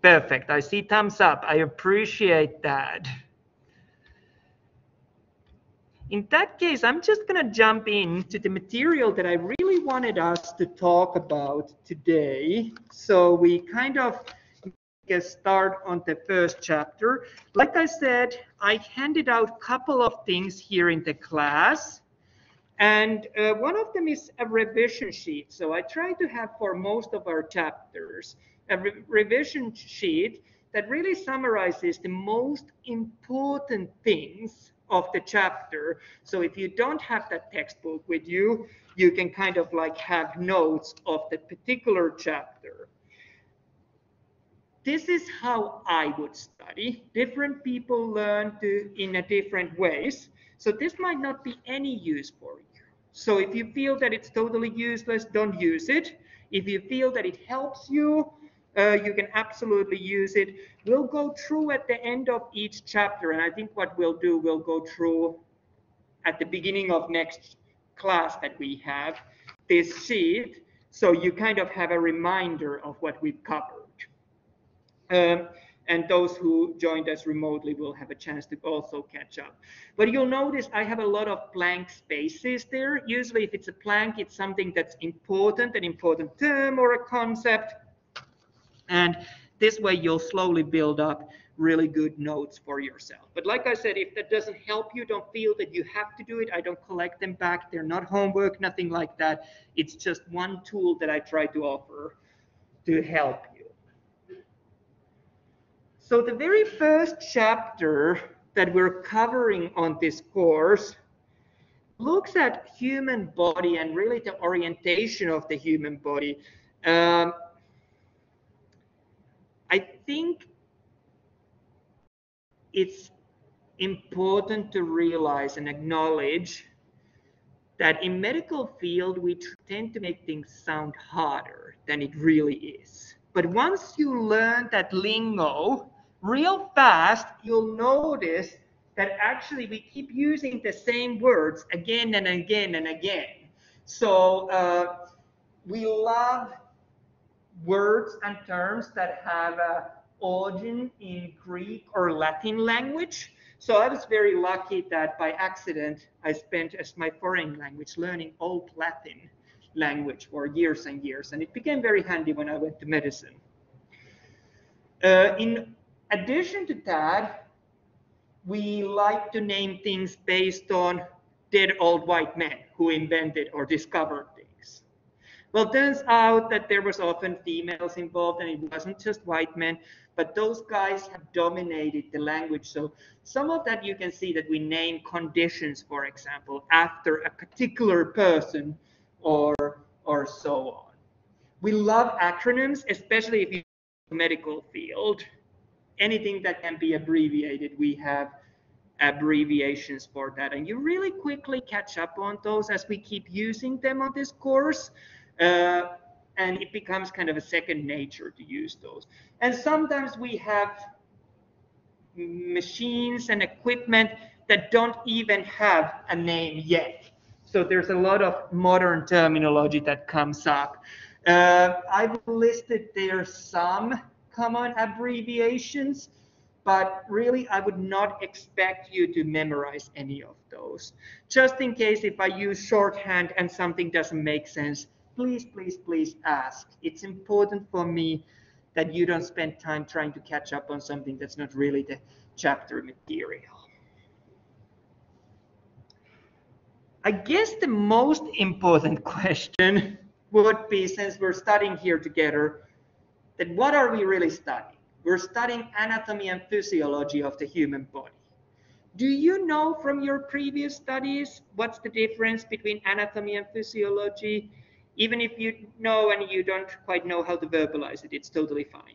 Perfect. I see thumbs up. I appreciate that. In that case, I'm just going to jump into the material that I really wanted us to talk about today. So we kind of get start on the first chapter. Like I said, I handed out a couple of things here in the class. And one of them is a revision sheet. So I try to have for most of our chapters a revision sheet that really summarizes the most important things of the chapter. So if you don't have that textbook with you, you can kind of like have notes of the particular chapter. This is how I would study. Different people learn in a different ways. So this might not be any use for you. So if you feel that it's totally useless, don't use it. If you feel that it helps you, you can absolutely use it. We'll go through at the end of each chapter, and I think what we'll do, we'll go through at the beginning of next class that we have this sheet, so you kind of have a reminder of what we've covered. And those who joined us remotely will have a chance to also catch up. But you'll notice I have a lot of blank spaces there. Usually if it's a blank, it's something that's important, an important term or a concept. And this way you'll slowly build up really good notes for yourself. But like I said, if that doesn't help you, don't feel that you have to do it. I don't collect them back. They're not homework, nothing like that. It's just one tool that I try to offer to help you. So the very first chapter that we're covering on this course looks at human body and really the orientation of the human body. I think it's important to realize and acknowledge that in medical field, we tend to make things sound harder than it really is. But once you learn that lingo real fast, you'll notice that actually we keep using the same words again and again and again. So we love words and terms that have an origin in Greek or Latin language. So I was very lucky that by accident, I spent as my foreign language learning Old Latin language for years and years. And it became very handy when I went to medicine. In addition to that, we like to name things based on dead old white men who invented or discovered things. Well, it turns out that there was often females involved, and it wasn't just white men, but those guys have dominated the language. So some of that you can see that we name conditions, for example, after a particular person or so on. We love acronyms, especially if you're in the medical field. Anything that can be abbreviated, we have abbreviations for that. And you really quickly catch up on those as we keep using them on this course. And it becomes kind of a second nature to use those. And sometimes we have machines and equipment that don't even have a name yet. So there's a lot of modern terminology that comes up. I've listed there some common abbreviations, but really I would not expect you to memorize any of those. Just in case if I use shorthand and something doesn't make sense, please, please, please ask. It's important for me that you don't spend time trying to catch up on something that's not really the chapter material. I guess the most important question would be, since we're studying here together, that what are we really studying? We're studying anatomy and physiology of the human body. Do you know from your previous studies what's the difference between anatomy and physiology? Even if you know and you don't quite know how to verbalize it, it's totally fine.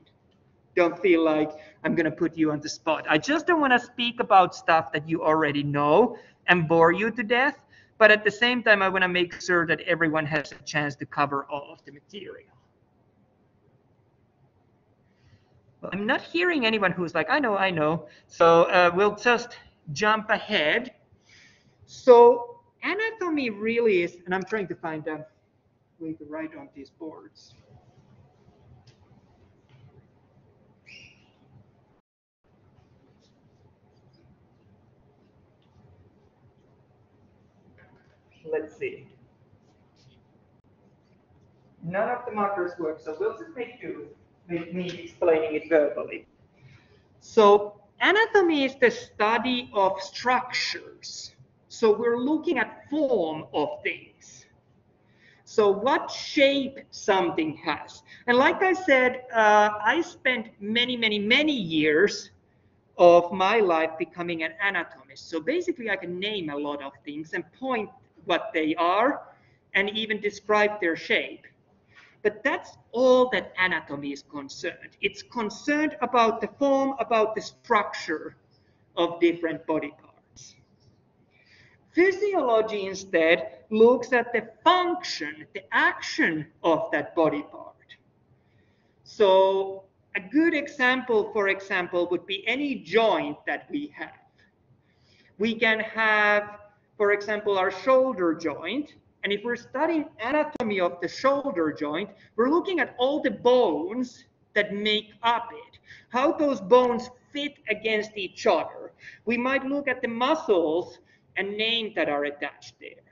Don't feel like I'm going to put you on the spot. I just don't want to speak about stuff that you already know and bore you to death. But at the same time, I want to make sure that everyone has a chance to cover all of the material. Well, I'm not hearing anyone who's like, I know. So we'll just jump ahead. So anatomy really is, and I'm trying to find a way to write on these boards. let's see. None of the markers work, so we'll just make do with me explaining it verbally. So anatomy is the study of structures. So we're looking at form of things. So what shape something has. And like I said, I spent many years of my life becoming an anatomist. So basically I can name a lot of things and point what they are and even describe their shape. But that's all that anatomy is concerned. It's concerned about the form, about the structure of different body parts. Physiology instead looks at the function, the action of that body part. So a good example, for example, would be any joint that we have. We can have, for example, our shoulder joint. And if we're studying anatomy of the shoulder joint, we're looking at all the bones that make up it, how those bones fit against each other. We might look at the muscles and names that are attached there.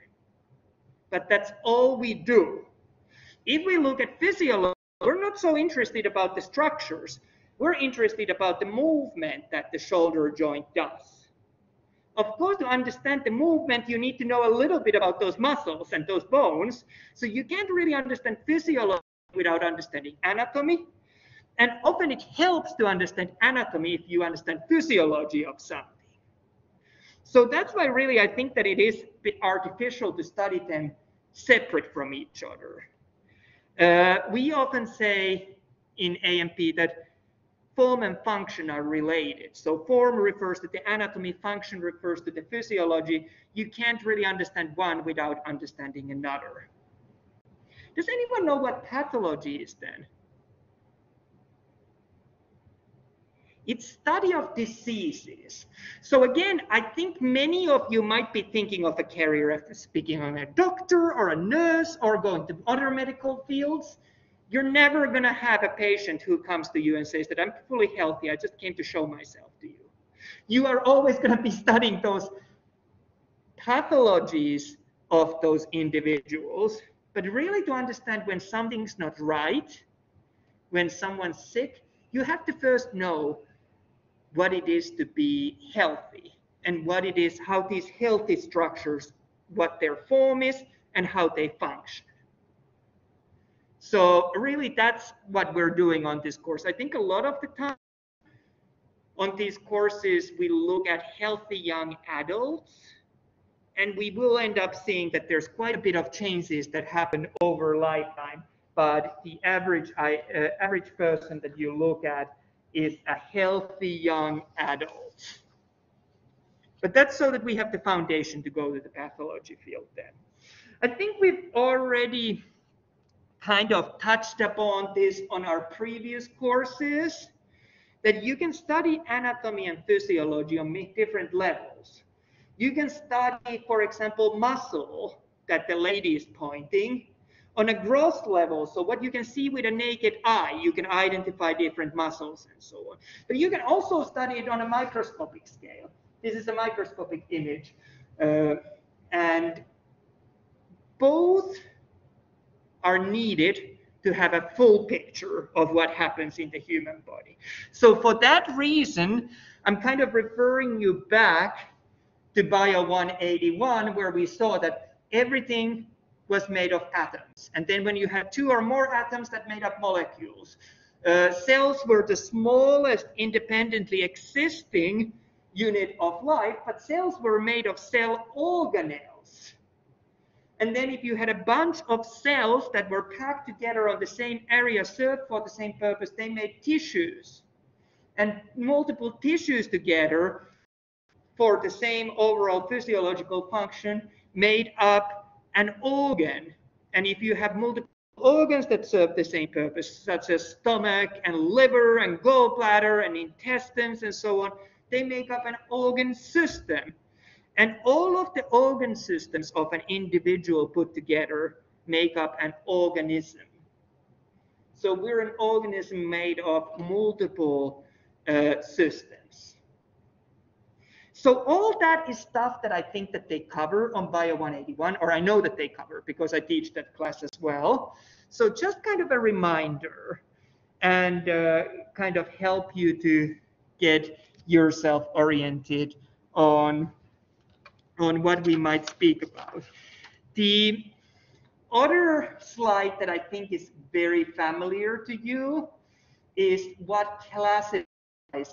But that's all we do. If we look at physiology, we're not so interested about the structures. We're interested about the movement that the shoulder joint does. Of course, to understand the movement, you need to know a little bit about those muscles and those bones. So you can't really understand physiology without understanding anatomy. And often it helps to understand anatomy if you understand physiology of something. So that's why really I think that it is a bit artificial to study them separate from each other. We often say in A&P that form and function are related. So form refers to the anatomy, function refers to the physiology. You can't really understand one without understanding another. Does anyone know what pathology is then? It's study of diseases. So again, I think many of you might be thinking of a career as speaking of a doctor or a nurse or going to other medical fields. You're never going to have a patient who comes to you and says that I'm fully healthy, I just came to show myself to you. You are always going to be studying those pathologies of those individuals, but really to understand when something's not right, when someone's sick, you have to first know what it is to be healthy and what it is, how these healthy structures, what their form is and how they function. So really that's what we're doing on this course. I think a lot of the time on these courses, we look at healthy young adults, and we will end up seeing that there's quite a bit of changes that happen over lifetime, but the average person that you look at is a healthy young adult. But that's so that we have the foundation to go to the pathology field then. I think we've already kind of touched upon this on our previous courses, that you can study anatomy and physiology on different levels. You can study, for example, muscle that the lady is pointing on a gross level. So what you can see with a naked eye, you can identify different muscles and so on. But you can also study it on a microscopic scale. This is a microscopic image. And both are needed to have a full picture of what happens in the human body. So for that reason, I'm kind of referring you back to Bio 181, where we saw that everything was made of atoms. And then when you had two or more atoms that made up molecules, cells were the smallest independently existing unit of life, but cells were made of cell organelles. And then if you had a bunch of cells that were packed together on the same area, served for the same purpose, they made tissues. And multiple tissues together for the same overall physiological function made up an organ. And if you have multiple organs that serve the same purpose, such as stomach and liver and gallbladder and intestines and so on, they make up an organ system. And all of the organ systems of an individual put together make up an organism. So we're an organism made of multiple systems. So all that is stuff that I think that they cover on Bio 181, or I know that they cover because I teach that class as well. So just kind of a reminder and kind of help you to get yourself oriented on what we might speak about. The other slide that I think is very familiar to you is what classifies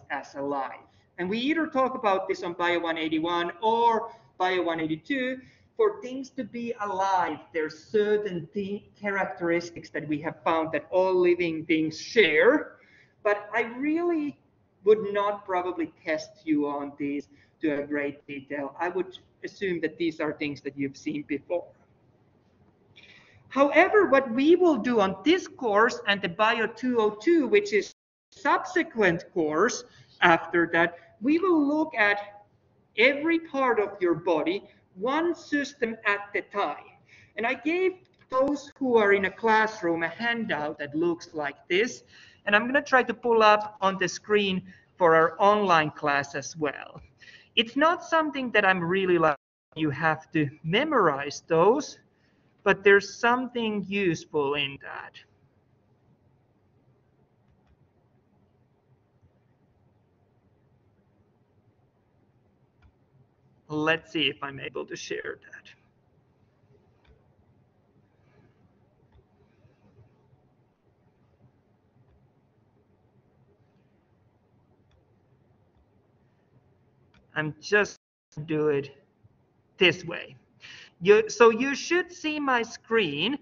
as alive. And we either talk about this on Bio 181 or Bio 182. For things to be alive, there's certain characteristics that we have found that all living things share. But I really would not probably test you on these to a great detail. I would assume that these are things that you've seen before. However, what we will do on this course and the Bio 202, which is subsequent course after that, we will look at every part of your body, one system at the time. And I gave those who are in a classroom a handout that looks like this. And I'm going to try to pull up on the screen for our online class as well. It's not something that I'm really like you have to memorize those, but there's something useful in that. Let's see if I'm able to share that. I'm just going to do it this way. So you should see my screen.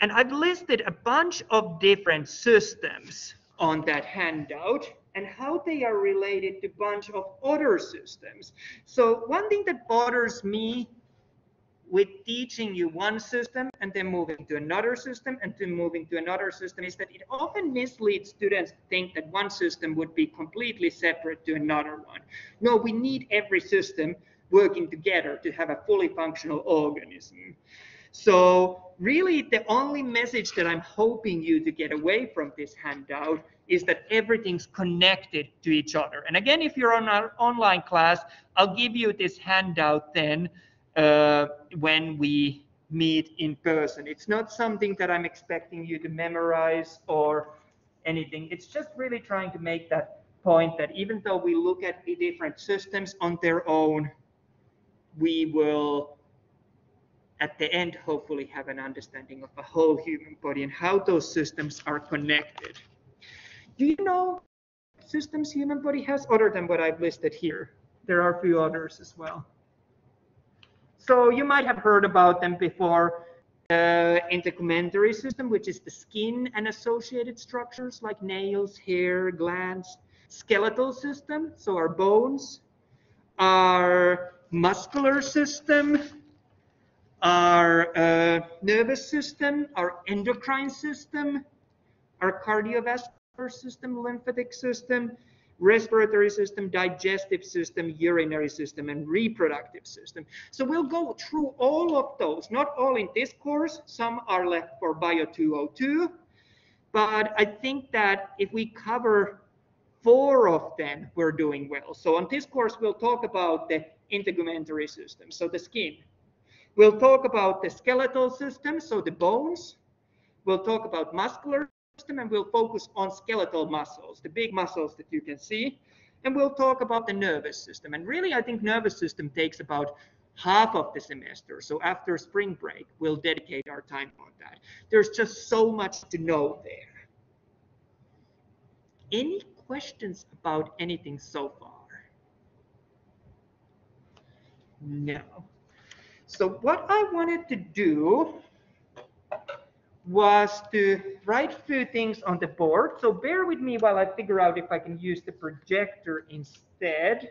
And I've listed a bunch of different systems on that handout and how they are related to a bunch of other systems. So one thing that bothers me with teaching you one system and then moving to another system and then moving to another system is that it often misleads students to think that one system would be completely separate to another one. No, we need every system working together to have a fully functional organism. So really the only message that I'm hoping you to get away from this handout is that everything's connected to each other. And again, if you're on our online class, I'll give you this handout then when we meet in person. It's not something that I'm expecting you to memorize or anything. It's just really trying to make that point that even though we look at the different systems on their own, we will at the end hopefully have an understanding of the whole human body and how those systems are connected. Do you know systems human body has other than what I've listed here? There are a few others as well. So you might have heard about them before. Integumentary system, which is the skin and associated structures like nails, hair, glands. Skeletal system, so our bones. Our muscular system. Our nervous system, our endocrine system, our cardiovascular system, lymphatic system, respiratory system, digestive system, urinary system, and reproductive system. So we'll go through all of those, not all in this course. Some are left for Bio 202. But I think that if we cover 4 of them, we're doing well. So on this course, we'll talk about the integumentary system, so the skin. We'll talk about the skeletal system, so the bones. We'll talk about muscular system, and we'll focus on skeletal muscles, the big muscles that you can see. And we'll talk about the nervous system. And really, I think nervous system takes about half of the semester. So after spring break, we'll dedicate our time on that. There's just so much to know there. Any questions about anything so far? No. So what I wanted to do was to write a few things on the board. So bear with me while I figure out if I can use the projector instead.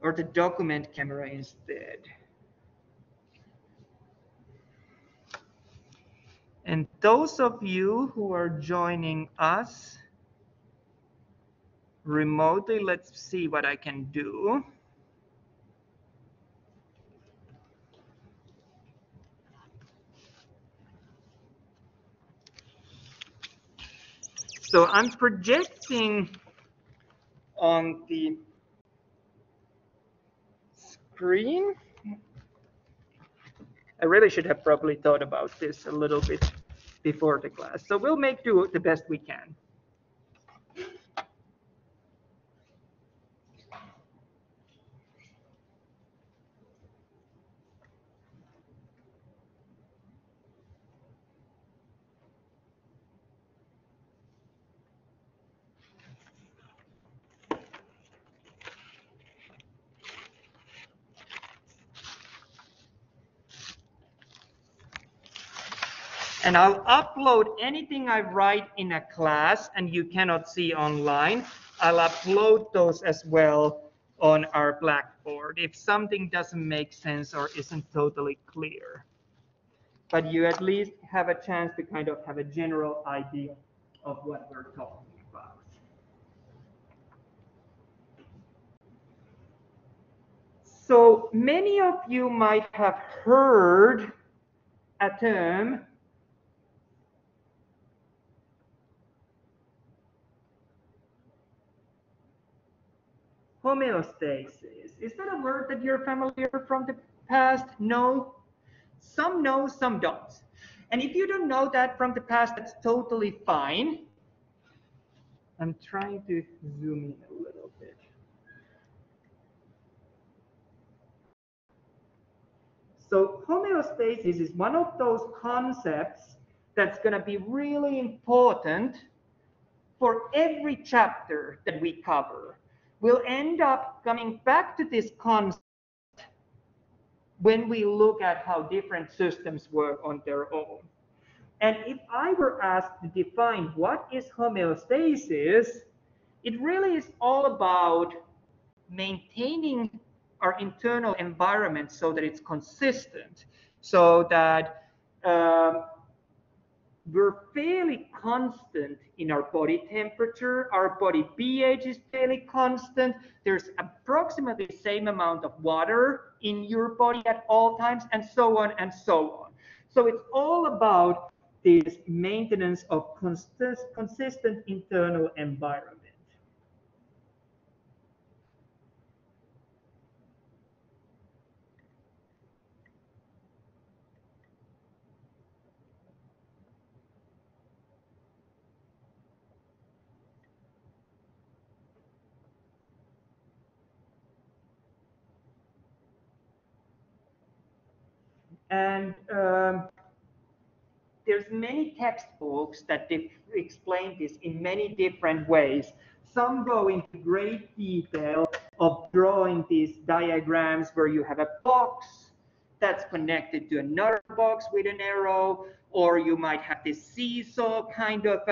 Or the document camera instead. And those of you who are joining us remotely, let's see what I can do. So I'm projecting on the screen. I really should have probably thought about this a little bit before the class. So we'll do the best we can. And I'll upload anything I write in a class and you cannot see online. I'll upload those as well on our Blackboard if something doesn't make sense or isn't totally clear. But you at least have a chance to kind of have a general idea of what we're talking about. So many of you might have heard a term homeostasis. Is that a word that you're familiar from the past? No? Some know, some don't. And if you don't know that from the past, that's totally fine. I'm trying to zoom in a little bit. So homeostasis is one of those concepts that's going to be really important for every chapter that we cover. We'll end up coming back to this concept when we look at how different systems work on their own. And if I were asked to define what is homeostasis, it really is all about maintaining our internal environment so that it's consistent, so that we're fairly constant in our body temperature, our body pH is fairly constant, there's approximately the same amount of water in your body at all times, and so on and so on. So it's all about this maintenance of consistent internal environment. And there's many textbooks that explain this in many different ways. Some go into great detail of drawing these diagrams where you have a box that's connected to another box with an arrow, or you might have this seesaw kind of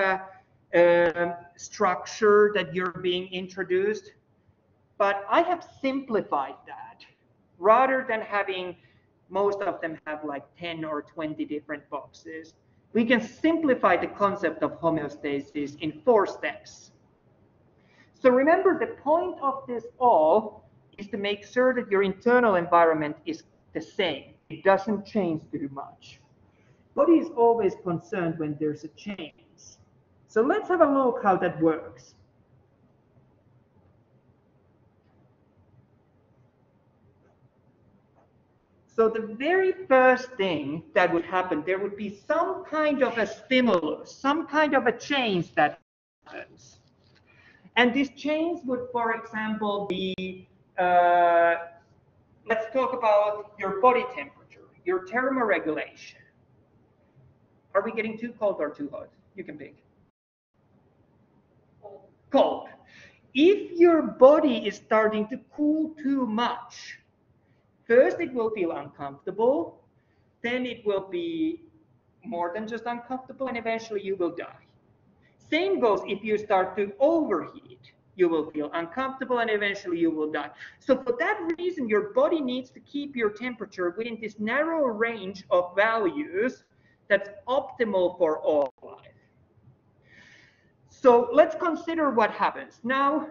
a structure that you're being introduced. But I have simplified that rather than having most of them have like 10 or 20 different boxes. We can simplify the concept of homeostasis in 4 steps. So remember, the point of this all is to make sure that your internal environment is the same. It doesn't change too much. Body is always concerned when there's a change. So let's have a look how that works. So the very first thing that would happen, there would be some kind of a stimulus, some kind of a change that happens. And this change would, for example, be, let's talk about your body temperature, your thermoregulation. Are we getting too cold or too hot? You can pick. Cold. If your body is starting to cool too much, first it will feel uncomfortable, then it will be more than just uncomfortable, and eventually you will die. Same goes if you start to overheat. You will feel uncomfortable and eventually you will die. So for that reason, your body needs to keep your temperature within this narrow range of values that's optimal for all life. So let's consider what happens. Now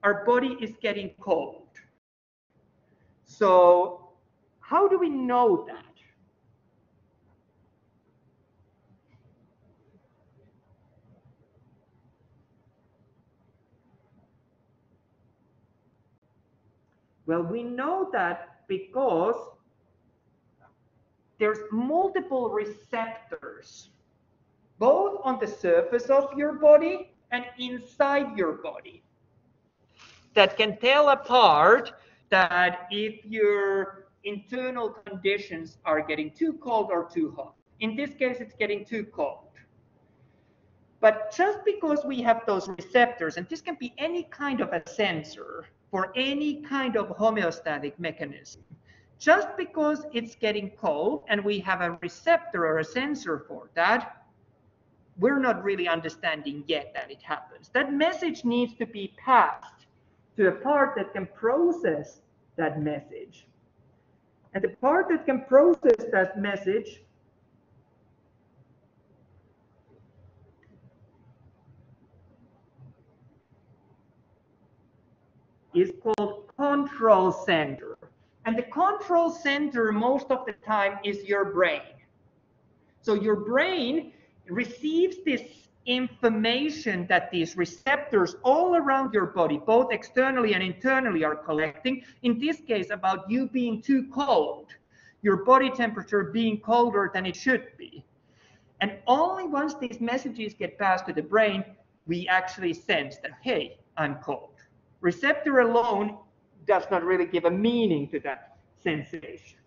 our body is getting cold. So how do we know that? Well, we know that because there's multiple receptors, both on the surface of your body and inside your body, that can tell apart that if your internal conditions are getting too cold or too hot. In this case, it's getting too cold. But just because we have those receptors, and this can be any kind of a sensor for any kind of homeostatic mechanism, just because it's getting cold and we have a receptor or a sensor for that, we're not really understanding yet that it happens. That message needs to be passed to a part that can process that message. And the part that can process that message is called control center. And the control center most of the time is your brain. So your brain receives this information that these receptors all around your body, both externally and internally, are collecting. In this case, about you being too cold, your body temperature being colder than it should be. And only once these messages get passed to the brain, we actually sense that, hey, I'm cold. Receptor alone does not really give a meaning to that sensation.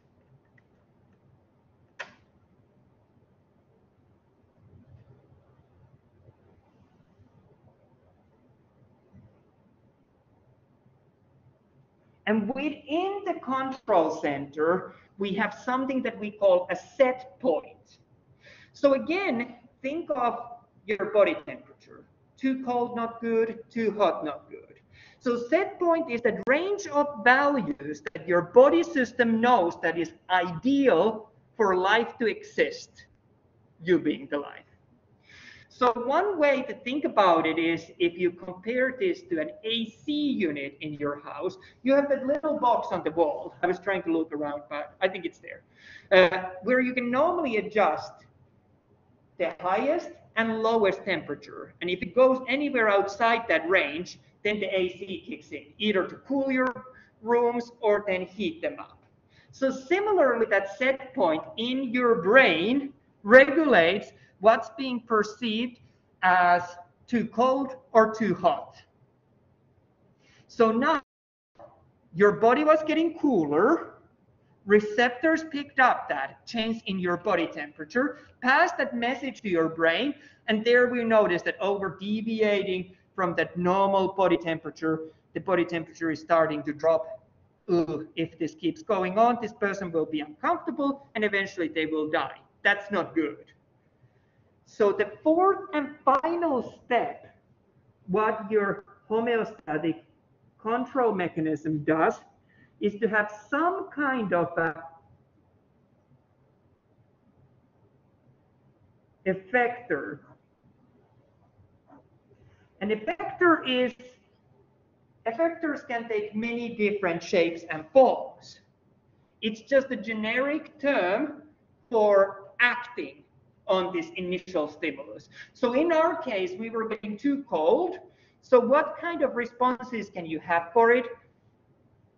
And within the control center, we have something that we call a set point. So again, think of your body temperature. Too cold, not good. Too hot, not good. So set point is that range of values that your body system knows that is ideal for life to exist, you being the life. So one way to think about it is if you compare this to an AC unit in your house, you have that little box on the wall. I was trying to look around, but I think it's there, where you can normally adjust the highest and lowest temperature. And if it goes anywhere outside that range, then the AC kicks in, either to cool your rooms or then heat them up. So similarly, that set point in your brain regulates what's being perceived as too cold or too hot. So now your body was getting cooler, receptors picked up that change in your body temperature, passed that message to your brain, and there we notice that over deviating from that normal body temperature, the body temperature is starting to drop. If this keeps going on, this person will be uncomfortable and eventually they will die. That's not good. So the fourth and final step, what your homeostatic control mechanism does, is to have some kind of a effector. An effectors can take many different shapes and forms. It's just a generic term for acting on this initial stimulus. So in our case, we were getting too cold. So what kind of responses can you have for it?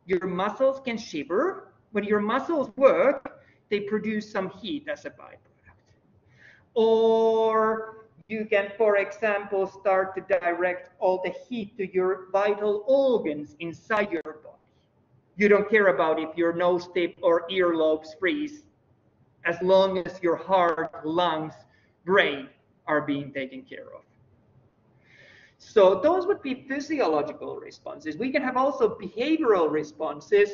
Your muscles can shiver. When your muscles work, they produce some heat as a byproduct. Or you can, for example, start to direct all the heat to your vital organs inside your body. You don't care about if your nose tip or earlobes freeze, as long as your heart, lungs, brain are being taken care of. So those would be physiological responses. We can have also behavioral responses.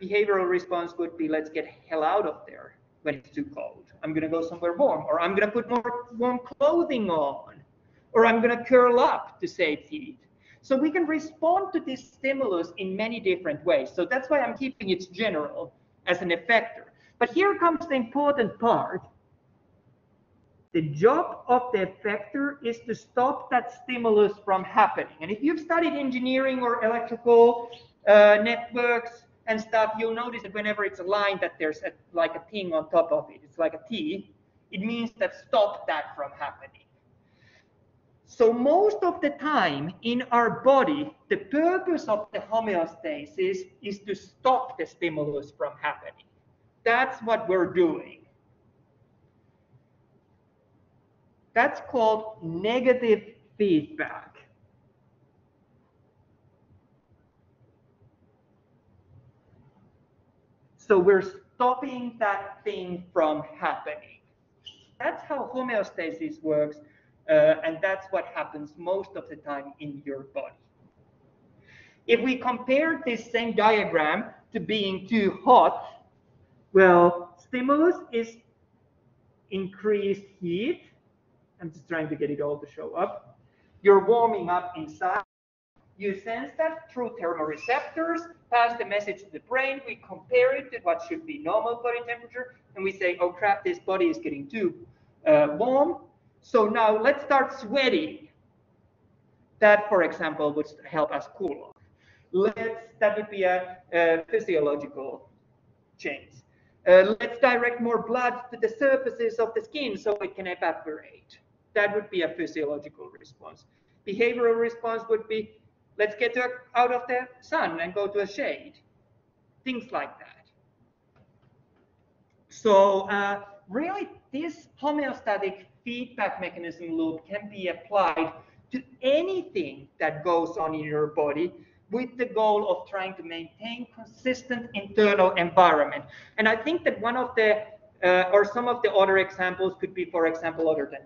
Behavioral response would be, let's get hell out of there when it's too cold. I'm going to go somewhere warm, or I'm going to put more warm clothing on, or I'm going to curl up to save heat. So we can respond to this stimulus in many different ways. So that's why I'm keeping it general as an effector. But here comes the important part. The job of the effector is to stop that stimulus from happening. And if you've studied engineering or electrical networks and stuff, you'll notice that whenever it's a line that there's like a thing on top of it, it's like a T, it means that stop that from happening. So most of the time in our body, the purpose of the homeostasis is to stop the stimulus from happening. That's what we're doing. That's called negative feedback. So we're stopping that thing from happening. That's how homeostasis works, and that's what happens most of the time in your body. If we compare this same diagram to being too hot, well, stimulus is increased heat. I'm just trying to get it all to show up. You're warming up inside. You sense that through thermoreceptors, pass the message to the brain. We compare it to what should be normal body temperature, and we say, oh crap, this body is getting too warm. So now let's start sweating. That, for example, would help us cool off. That would be a physiological change. Let's direct more blood to the surfaces of the skin so it can evaporate. That would be a physiological response. Behavioral response would be, let's get out of the sun and go to a shade. Things like that. So really, this homeostatic feedback mechanism loop can be applied to anything that goes on in your body with the goal of trying to maintain consistent internal environment. And I think that one of the, or some of the other examples could be, for example, other than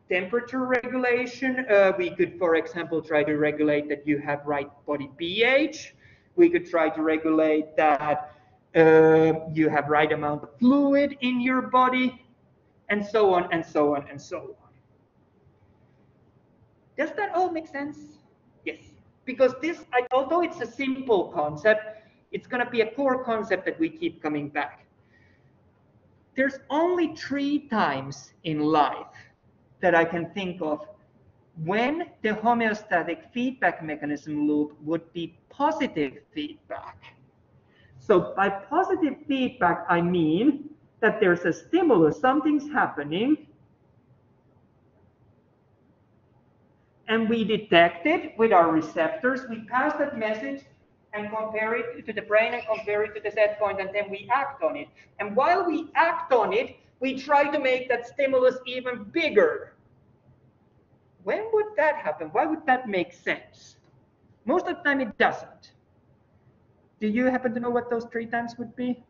temperature regulation. We could, for example, try to regulate that you have right body pH. We could try to regulate that you have right amount of fluid in your body, and so on, and so on, and so on. Does that all make sense? Yes. Because this, although it's a simple concept, it's going to be a core concept that we keep coming back. There's only 3 times in life that I can think of when the homeostatic feedback mechanism loop would be positive feedback. So by positive feedback, I mean that there's a stimulus, something's happening, and we detect it with our receptors. We pass that message and compare it to the brain and compare it to the set point, and then we act on it. And while we act on it, we try to make that stimulus even bigger. When would that happen? Why would that make sense? Most of the time it doesn't. Do you happen to know what those 3 times would be?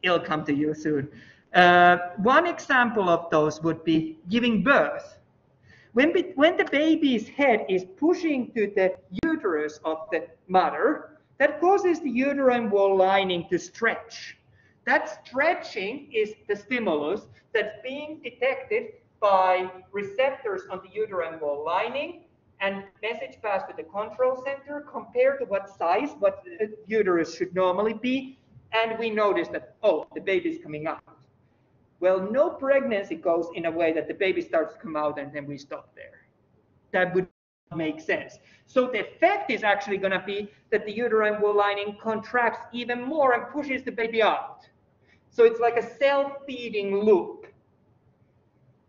It'll come to you soon. One example of those would be giving birth. When the baby's head is pushing to the uterus of the mother, that causes the uterine wall lining to stretch. That stretching is the stimulus that's being detected by receptors on the uterine wall lining, and message passed to the control center compared to what size, what the uterus should normally be, and we notice that, oh, the baby's coming out. Well, no pregnancy goes in a way that the baby starts to come out and then we stop there. That would make sense. So the effect is actually going to be that the uterine wall lining contracts even more and pushes the baby out. So it's like a self-feeding loop.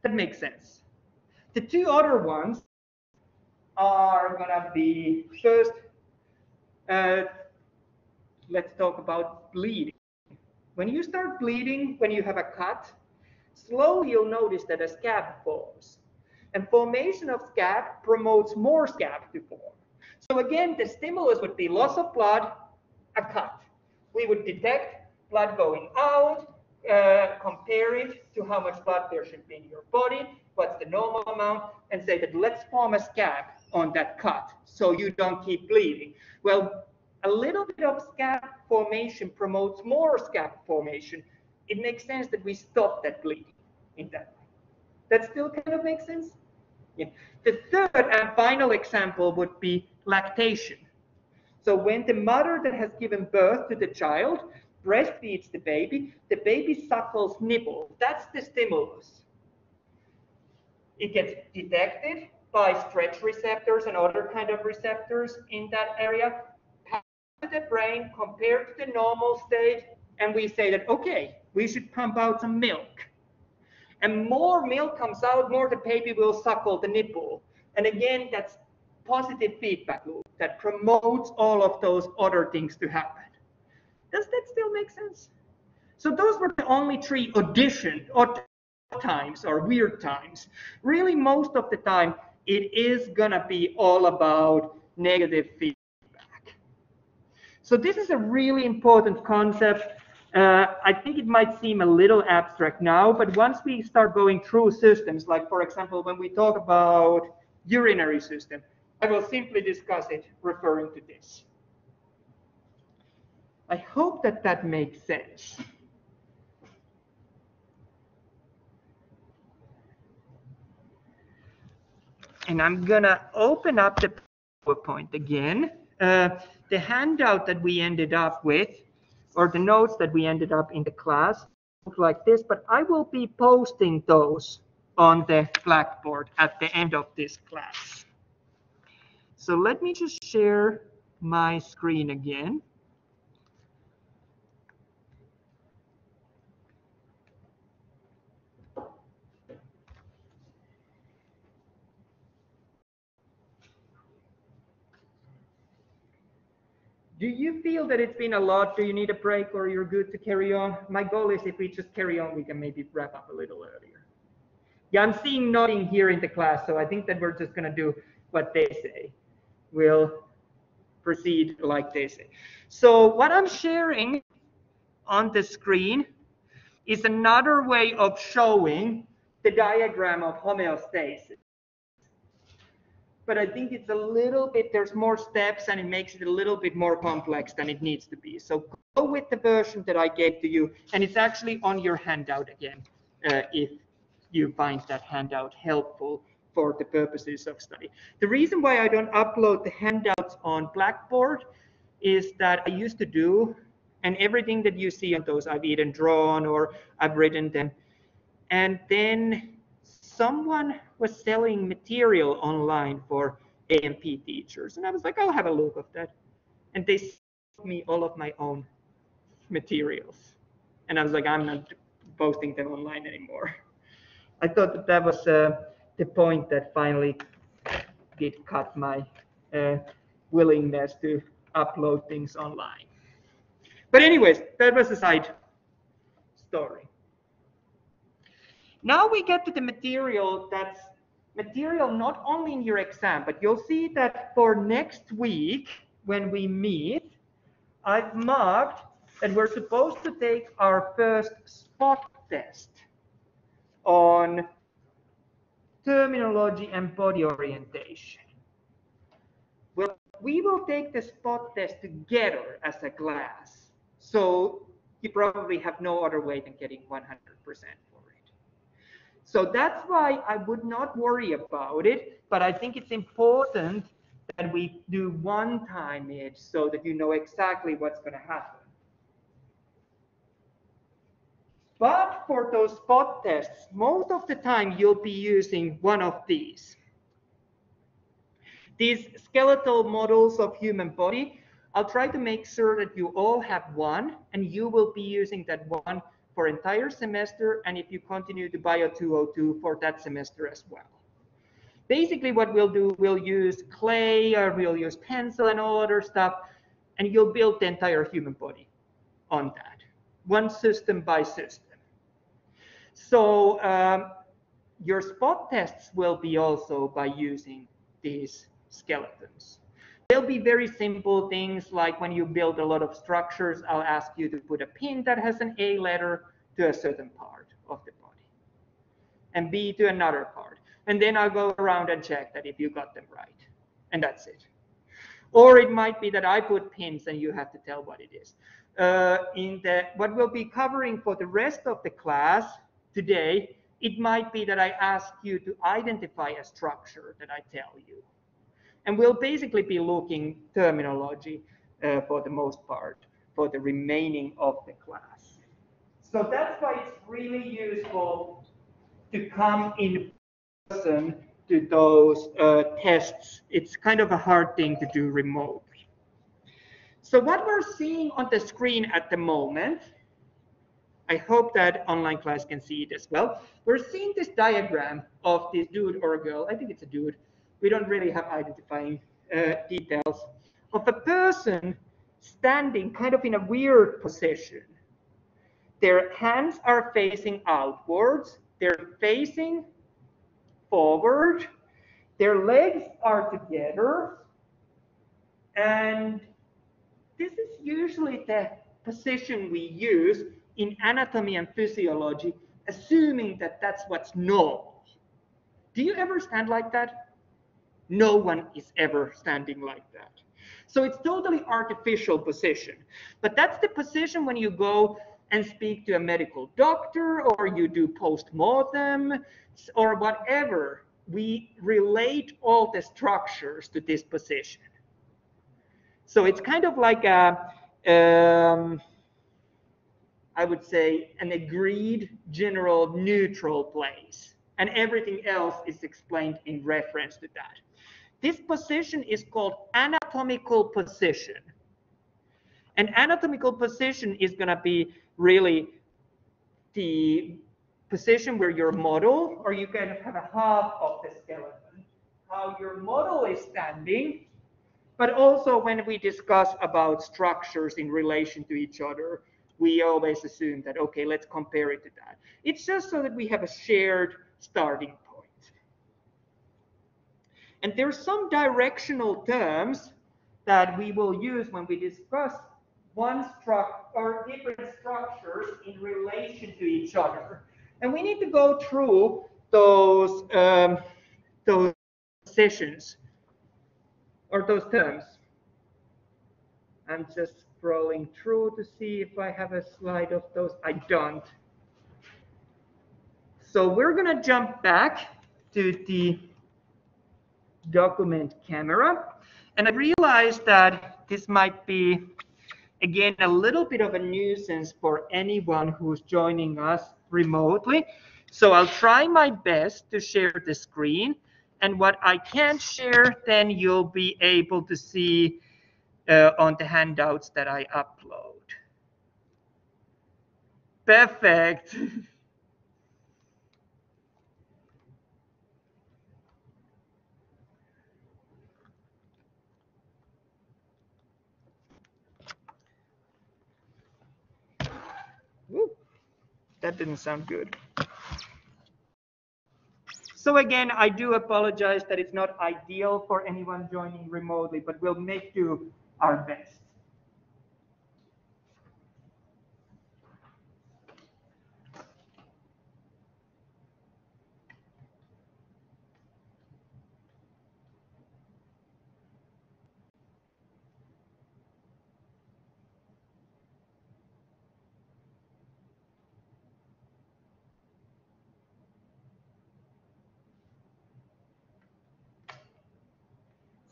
That makes sense. The 2 other ones are going to be, first, let's talk about bleeding. When you start bleeding, when you have a cut, slowly you'll notice that a scab forms. And formation of scab promotes more scab to form. So again, the stimulus would be loss of blood, a cut. We would detect blood going out, compare it to how much blood there should be in your body, what's the normal amount, and say that let's form a scab on that cut so you don't keep bleeding. Well, a little bit of scab formation promotes more scab formation. It makes sense that we stop that bleeding in that way. That still kind of makes sense? Yeah. The third and final example would be lactation. So when the mother that has given birth to the child breastfeeds the baby suckles nipple. That's the stimulus. It gets detected by stretch receptors and other kind of receptors in that area, passed to the brain, compared to the normal state, and we say that, okay, we should pump out some milk. And more milk comes out, more the baby will suckle the nipple. And again, that's positive feedback loop that promotes all of those other things to happen. Does that still make sense? So those were the only 3 odd times or weird times. Really, most of the time, it is gonna be all about negative feedback. So this is a really important concept. I think it might seem a little abstract now, but once we start going through systems, like for example, when we talk about urinary system, I will simply discuss it referring to this. I hope that that makes sense. And I'm gonna open up the PowerPoint again. The handout that we ended up with, or the notes that we ended up in the class, look like this, but I will be posting those on the Blackboard at the end of this class. So let me just share my screen again. Do you feel that it's been a lot? Do you need a break or you're good to carry on? My goal is if we just carry on, we can maybe wrap up a little earlier. Yeah, I'm seeing nodding here in the class, so I think that we're just going to do what they say. We'll proceed like they say. So what I'm sharing on the screen is another way of showing the diagram of homeostasis. But I think it's a little bit, there's more steps and it makes it a little bit more complex than it needs to be. So go with the version that I gave to you, and it's actually on your handout again, if you find that handout helpful for the purposes of study. The reason why I don't upload the handouts on Blackboard is that I used to do, and everything that you see on those I've either drawn or I've written them. And then someone was selling material online for A&P teachers. And I was like, I'll have a look at that. And they sent me all of my own materials. And I was like, I'm not posting them online anymore. I thought that that was the point that finally did cut my willingness to upload things online. But anyways, that was a side story. Now we get to the material that's material not only in your exam, but you'll see that for next week when we meet, I've marked that we're supposed to take our first spot test on terminology and body orientation. Well, we will take the spot test together as a class. So you probably have no other way than getting 100% for it. So that's why I would not worry about it, but I think it's important that we do one time it so that you know exactly what's going to happen. But for those spot tests, most of the time you'll be using one of these. These skeletal models of human body, I'll try to make sure that you all have one, and you will be using that one for entire semester, and if you continue to Bio 202 for that semester as well. Basically what we'll do, we'll use clay or we'll use pencil and all other stuff, and you'll build the entire human body on that, one system by system. So your spot tests will be also by using these skeletons. They'll be very simple things like when you build a lot of structures, I'll ask you to put a pin that has an A letter to a certain part of the body and B to another part. And then I'll go around and check that if you got them right. And that's it. Or it might be that I put pins and you have to tell what it is. What we'll be covering for the rest of the class today, it might be that I ask you to identify a structure that I tell you. And we'll basically be looking terminology for the most part for the remaining of the class. So that's why it's really useful to come in person to those tests. It's kind of a hard thing to do remotely. So what we're seeing on the screen at the moment I hope that online class can see it as well. We're seeing this diagram of this dude or girl. I think it's a dude. We don't really have identifying details of a person standing kind of in a weird position. Their hands are facing outwards. They're facing forward. Their legs are together. And this is usually the position we use in anatomy and physiology, assuming that that's what's normal. Do you ever stand like that? No one is ever standing like that. So it's totally artificial position. But that's the position when you go and speak to a medical doctor or you do post-mortem or whatever. We relate all the structures to this position. So it's kind of like a, I would say, an agreed general neutral place. And everything else is explained in reference to that. This position is called anatomical position. An anatomical position is going to be really the position where your model, or you can have a half of the skeleton, how your model is standing. But also when we discuss about structures in relation to each other, we always assume that, okay, let's compare it to that. It's just so that we have a shared starting point. And there's some directional terms that we will use when we discuss one structure or different structures in relation to each other. And we need to go through those sessions or those terms. I'm just scrolling through to see if I have a slide of those. I don't. So we're going to jump back to the document camera. And I realized that this might be, again, a little bit of a nuisance for anyone who's joining us remotely. So I'll try my best to share the screen. And what I can't share, then you'll be able to see on the handouts that I upload. Perfect. Woo, that didn't sound good. So again, I do apologize that it's not ideal for anyone joining remotely, but we'll make do our best.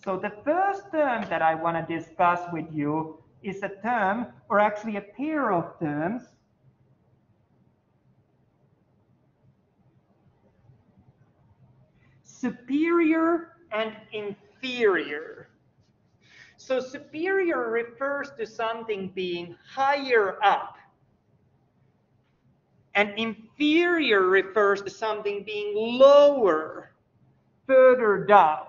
So the first term that I want to discuss with you is a term, or actually a pair of terms, superior and inferior. So superior refers to something being higher up, and inferior refers to something being lower, further down.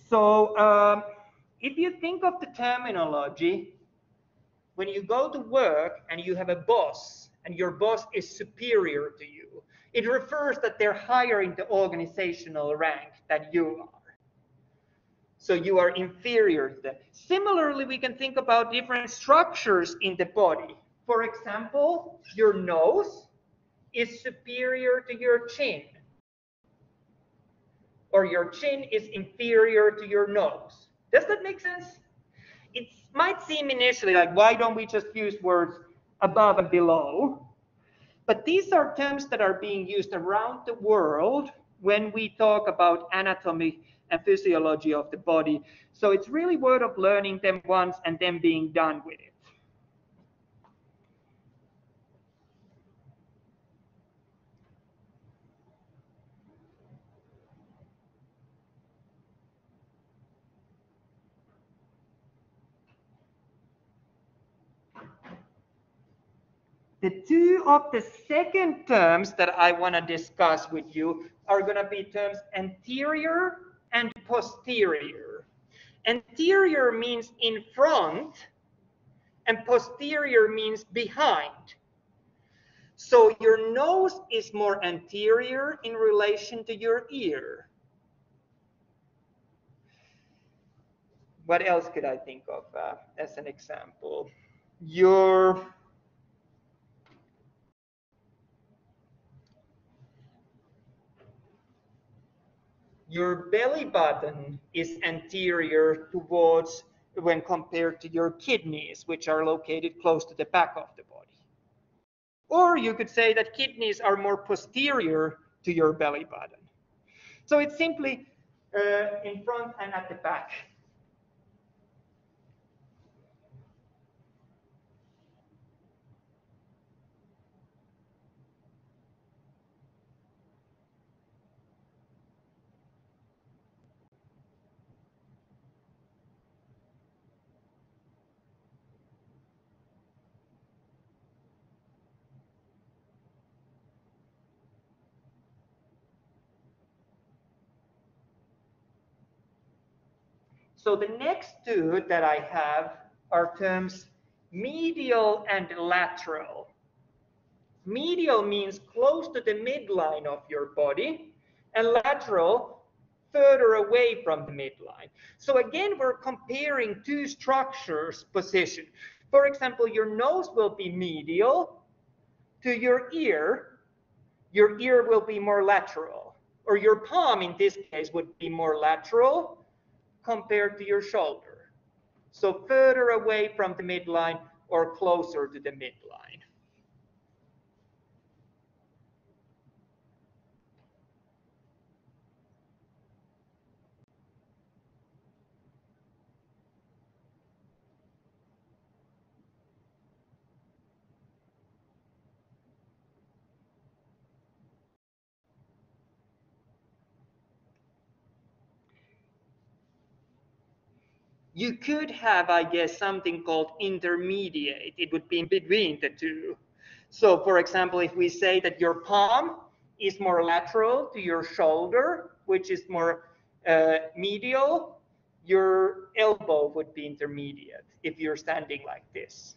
So if you think of the terminology, when you go to work and you have a boss and your boss is superior to you, it refers that they're higher in the organizational rank than you are. So you are inferior to them. Similarly, we can think about different structures in the body. For example, your nose is superior to your chin, or your chin is inferior to your nose. Does that make sense? It might seem initially like, why don't we just use words above and below? But these are terms that are being used around the world when we talk about anatomy and physiology of the body. So it's really worth of learning them once and then being done with it. The two of the second terms that I want to discuss with you are going to be terms anterior and posterior. Anterior means in front, and posterior means behind. So your nose is more anterior in relation to your ear. What else could I think of as an example? Your belly button is anterior towards when compared to your kidneys, which are located close to the back of the body. Or you could say that kidneys are more posterior to your belly button. So it's simply in front and at the back. So the next two that I have are terms medial and lateral. Medial means close to the midline of your body, and lateral further away from the midline. So again, we're comparing two structures' position. For example, your nose will be medial to your ear. Your ear will be more lateral, or your palm in this case would be more lateral compared to your shoulder. So further away from the midline or closer to the midline. You could have, I guess, something called intermediate. It would be in between the two. So for example, if we say that your palm is more lateral to your shoulder, which is more medial, your elbow would be intermediate if you're standing like this.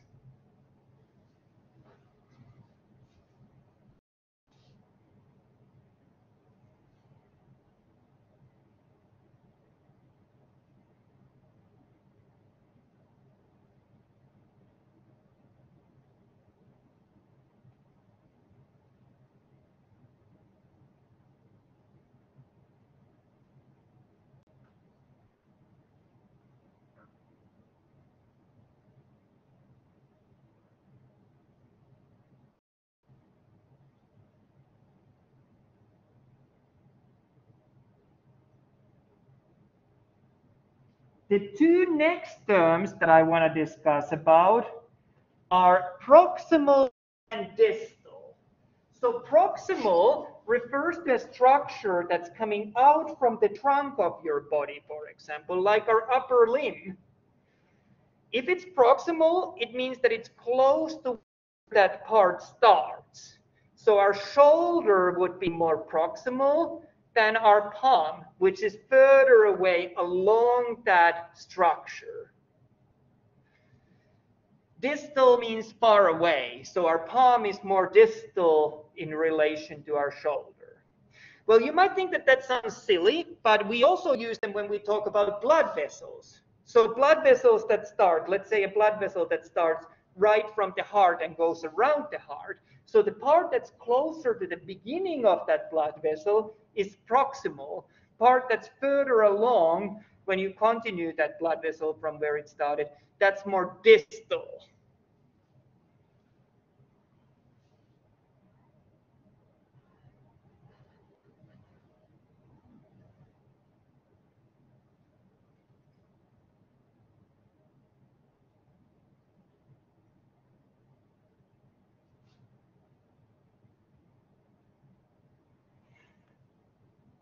The two next terms that I want to discuss about are proximal and distal. So proximal refers to a structure that's coming out from the trunk of your body, for example, like our upper limb. If it's proximal, it means that it's close to where that part starts. So our shoulder would be more proximal than our palm, which is further away along that structure. Distal means far away, so our palm is more distal in relation to our shoulder. Well, you might think that that sounds silly, but we also use them when we talk about blood vessels. So blood vessels that start, let's say a blood vessel that starts right from the heart and goes around the heart. So the part that's closer to the beginning of that blood vessel is proximal. Part that's further along when you continue that blood vessel from where it started, that's more distal.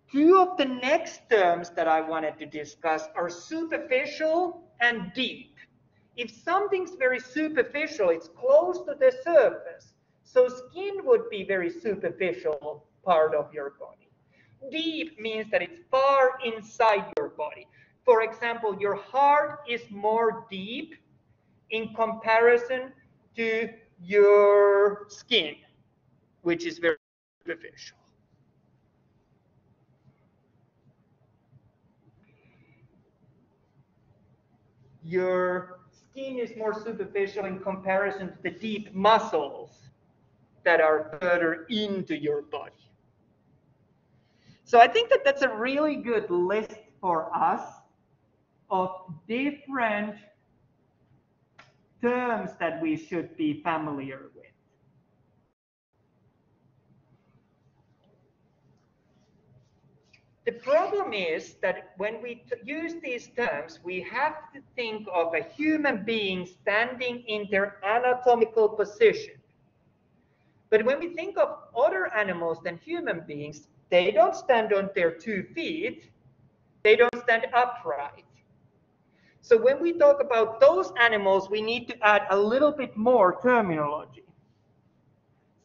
Two of the next terms that I wanted to discuss are superficial and deep. If something's very superficial, it's close to the surface. So skin would be very superficial part of your body. Deep means that it's far inside your body. For example, your heart is more deep in comparison to your skin, which is very superficial. Your skin is more superficial in comparison to the deep muscles that are further into your body. So I think that that's a really good list for us of different terms that we should be familiar with. The problem is that when we use these terms, we have to think of a human being standing in their anatomical position. But when we think of other animals than human beings, they don't stand on their 2 feet, they don't stand upright. So when we talk about those animals, we need to add a little bit more terminology.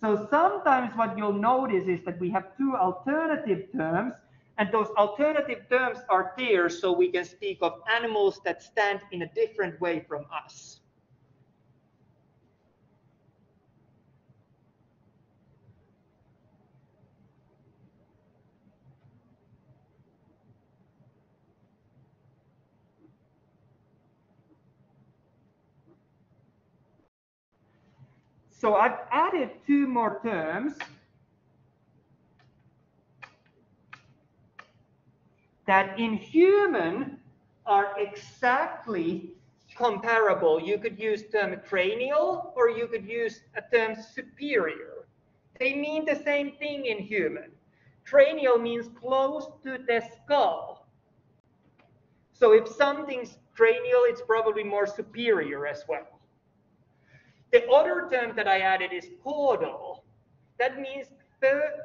So sometimes what you'll notice is that we have 2 alternative terms, and those alternative terms are there so we can speak of animals that stand in a different way from us. So I've added 2 more terms that in human are exactly comparable. You could use term cranial or you could use a term superior. They mean the same thing in human. Cranial means close to the skull. So if something's cranial, it's probably more superior as well. The other term that I added is caudal. That means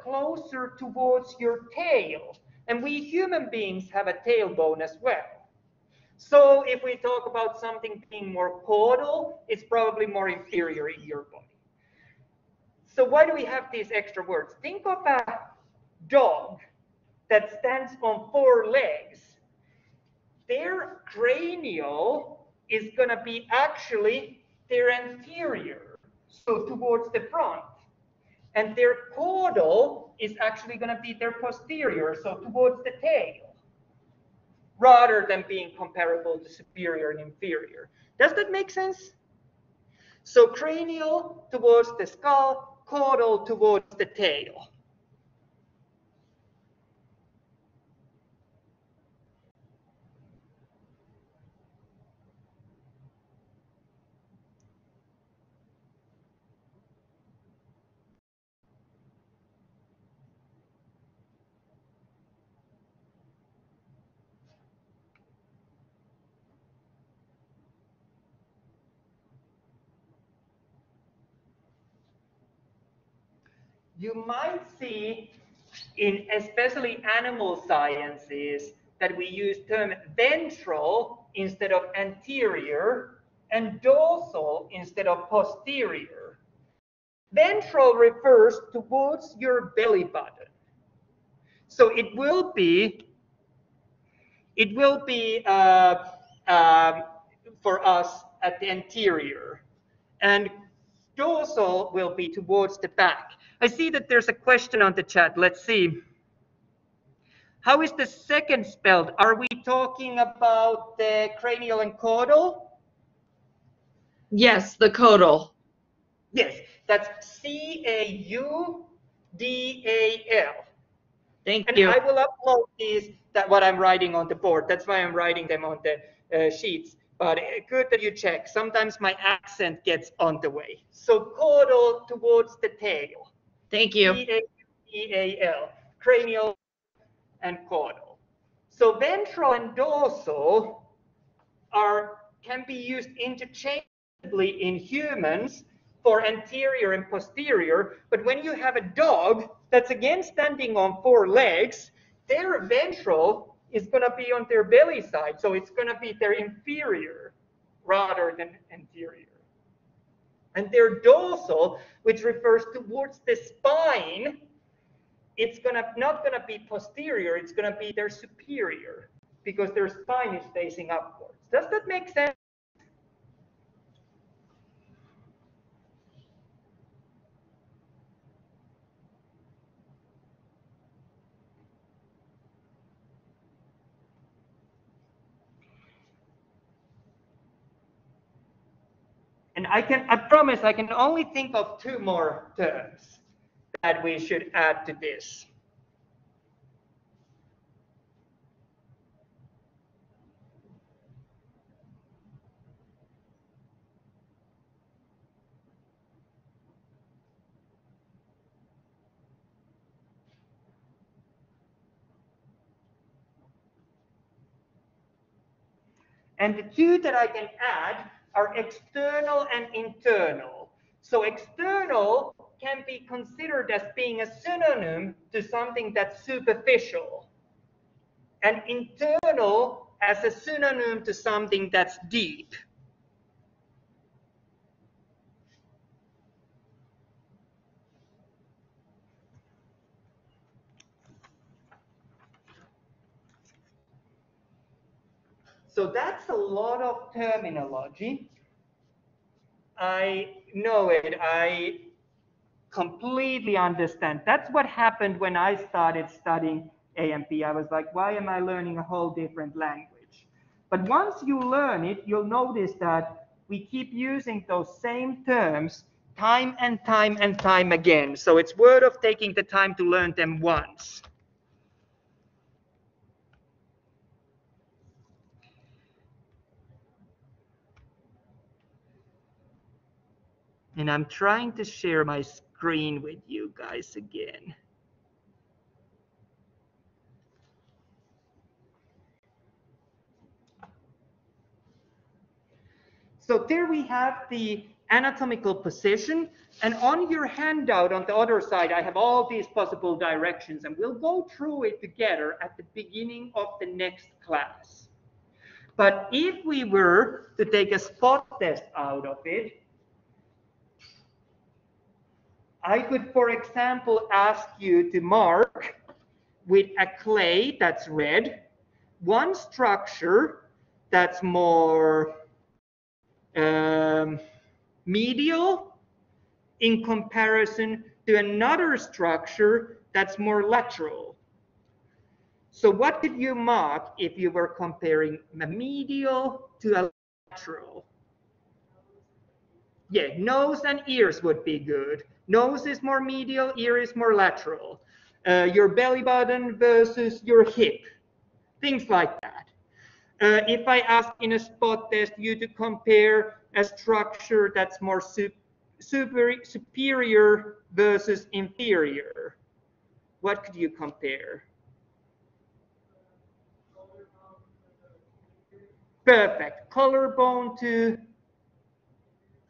closer towards your tail. And we human beings have a tailbone as well. So if we talk about something being more caudal, it's probably more inferior in your body. So why do we have these extra words? Think of a dog that stands on 4 legs. Their cranial is going to be actually their anterior, so towards the front. And their caudal is actually going to be their posterior, so towards the tail, rather than being comparable to superior and inferior. Does that make sense? So cranial towards the skull, caudal towards the tail. You might see in especially animal sciences that we use term ventral instead of anterior and dorsal instead of posterior. Ventral refers towards your belly button. So it will be for us at the anterior, and dorsal will be towards the back. I see that there's a question on the chat. Let's see. How is the second spelled? Are we talking about the cranial and caudal? Yes, the caudal. Yes, that's C-A-U-D-A-L. Thank you. I will upload these, what I'm writing on the board. That's why I'm writing them on the sheets. But good that you check. Sometimes my accent gets on the way. So caudal towards the tail. Thank you. C-A-U-D-A-L. Cranial and caudal. So ventral and dorsal can be used interchangeably in humans for anterior and posterior, but when you have a dog that's again standing on 4 legs, their ventral is going to be on their belly side, so it's going to be their inferior rather than anterior. And their dorsal, which refers towards the spine, it's not gonna be posterior, it's gonna be their superior, because their spine is facing upwards. Does that make sense? And I promise I can only think of 2 more terms that we should add to this. And the 2 that I can add are external and internal. So external can be considered as being a synonym to something that's superficial, and internal as a synonym to something that's deep. So that's a lot of terminology. I know it. I completely understand. That's what happened when I started studying A&P. I was like, why am I learning a whole different language? But once you learn it, you'll notice that we keep using those same terms time and time and time again. So it's worth taking the time to learn them once. And I'm trying to share my screen with you guys again. So there we have the anatomical position, and on your handout on the other side I have all these possible directions, and we'll go through it together at the beginning of the next class. But if we were to take a spot test out of it, I could, for example, ask you to mark with a clay that's red one structure that's more medial in comparison to another structure that's more lateral. So what did you mark if you were comparing a medial to a lateral? Yeah, nose and ears would be good. Nose is more medial, ear is more lateral. Your belly button versus your hip, things like that. If I ask in a spot test you to compare a structure that's more superior versus inferior, what could you compare? Perfect. Collarbone to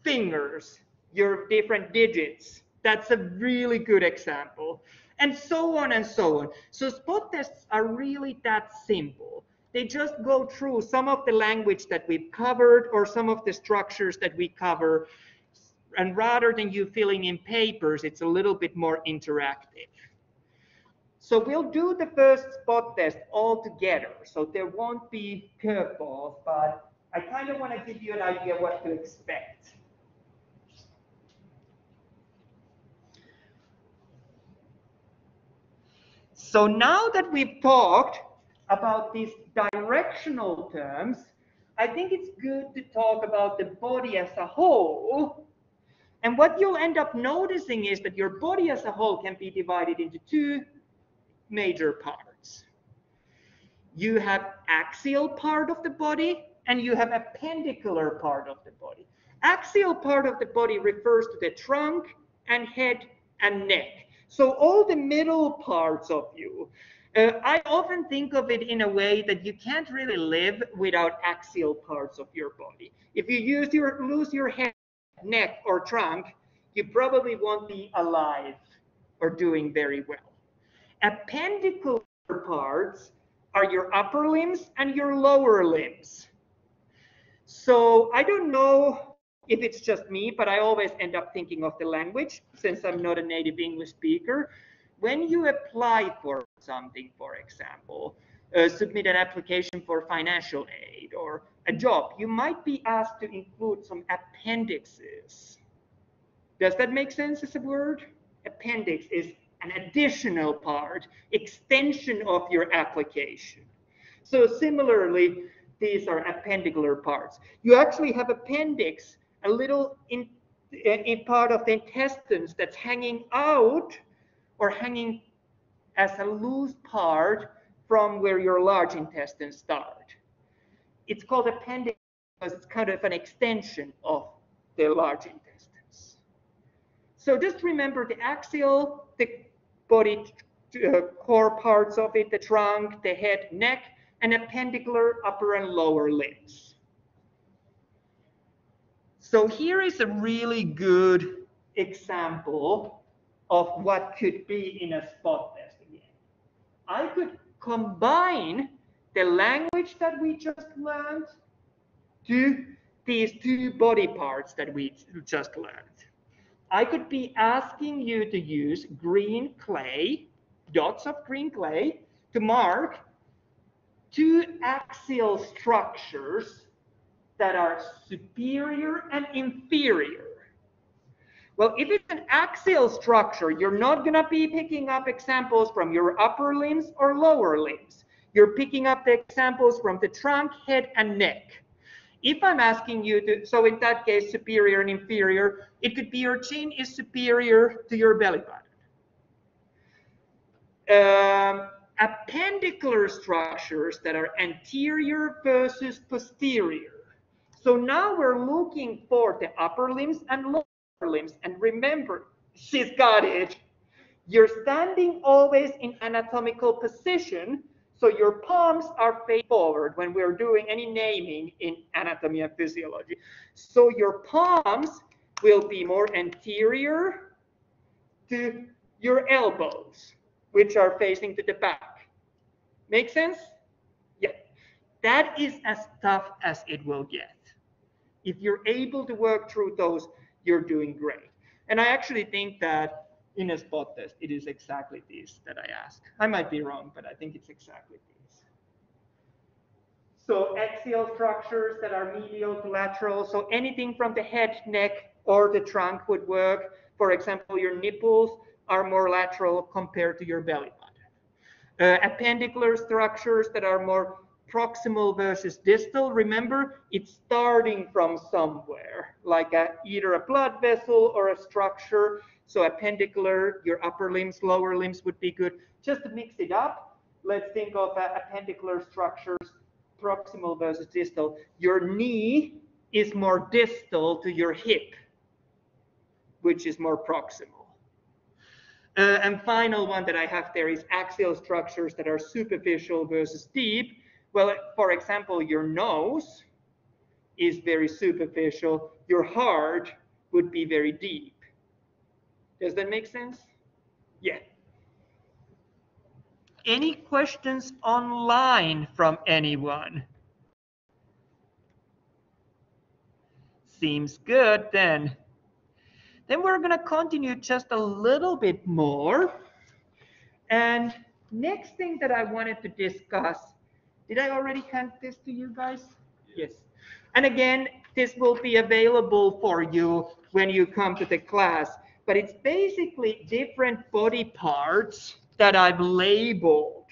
fingers, your different digits. That's a really good example. And so on and so on. So spot tests are really that simple. They just go through some of the language that we've covered or some of the structures that we cover. And rather than you filling in papers, it's a little bit more interactive. So we'll do the first spot test all together. So there won't be curveballs, but I kind of want to give you an idea what to expect. So now that we've talked about these directional terms, I think it's good to talk about the body as a whole. And what you'll end up noticing is that your body as a whole can be divided into 2 major parts. You have axial part of the body and you have appendicular part of the body. Axial part of the body refers to the trunk and head and neck. So all the middle parts of you. I often think of it in a way that you can't really live without axial parts of your body. If you lose your head, neck, or trunk, you probably won't be alive or doing very well. Appendicular parts are your upper limbs and your lower limbs. So I don't know if it's just me, but I always end up thinking of the language since I'm not a native English speaker. When you apply for something, for example, submit an application for financial aid or a job, you might be asked to include some appendixes. Does that make sense as a word? Appendix is an additional part, extension of your application. So similarly, these are appendicular parts. You actually have appendix, a little in part of the intestines that's hanging out or hanging as a loose part from where your large intestines start. It's called appendix because it's kind of an extension of the large intestines. So just remember the axial, the body core parts of it, the trunk, the head, neck, and appendicular upper and lower limbs. So here is a really good example of what could be in a spot test again. I could combine the language that we just learned to these two body parts that we just learned. I could be asking you to use green clay, dots of green clay, to mark two axial structures that are superior and inferior. Well, if it's an axial structure, you're not going to be picking up examples from your upper limbs or lower limbs. You're picking up the examples from the trunk, head, and neck. If I'm asking you to, so in that case, superior and inferior, it could be your chin is superior to your belly button. Appendicular structures that are anterior versus posterior. So now we're looking for the upper limbs and lower limbs. And remember, she's got it. You're standing always in anatomical position, so your palms are face forward when we're doing any naming in anatomy and physiology. So your palms will be more anterior to your elbows, which are facing to the back. Make sense? Yeah. That is as tough as it will get. If you're able to work through those, you're doing great. And I actually think that in a spot test, it is exactly these that I ask. I might be wrong, but I think it's exactly these. So axial structures that are medial to lateral. So anything from the head, neck, or the trunk would work. For example, your nipples are more lateral compared to your belly button. Appendicular structures that are more proximal versus distal. Remember, it's starting from somewhere, like either a blood vessel or a structure. So appendicular, your upper limbs, lower limbs would be good. Just to mix it up, let's think of appendicular structures, proximal versus distal. Your knee is more distal to your hip, which is more proximal. And final one that I have there is axial structures that are superficial versus deep. Well, for example, your nose is very superficial. Your heart would be very deep. Does that make sense? Yeah. Any questions online from anyone? Seems good then. Then we're going to continue just a little bit more. And next thing that I wanted to discuss, did I already hand this to you guys? Yes. And again, this will be available for you when you come to the class, but it's basically different body parts that I've labeled.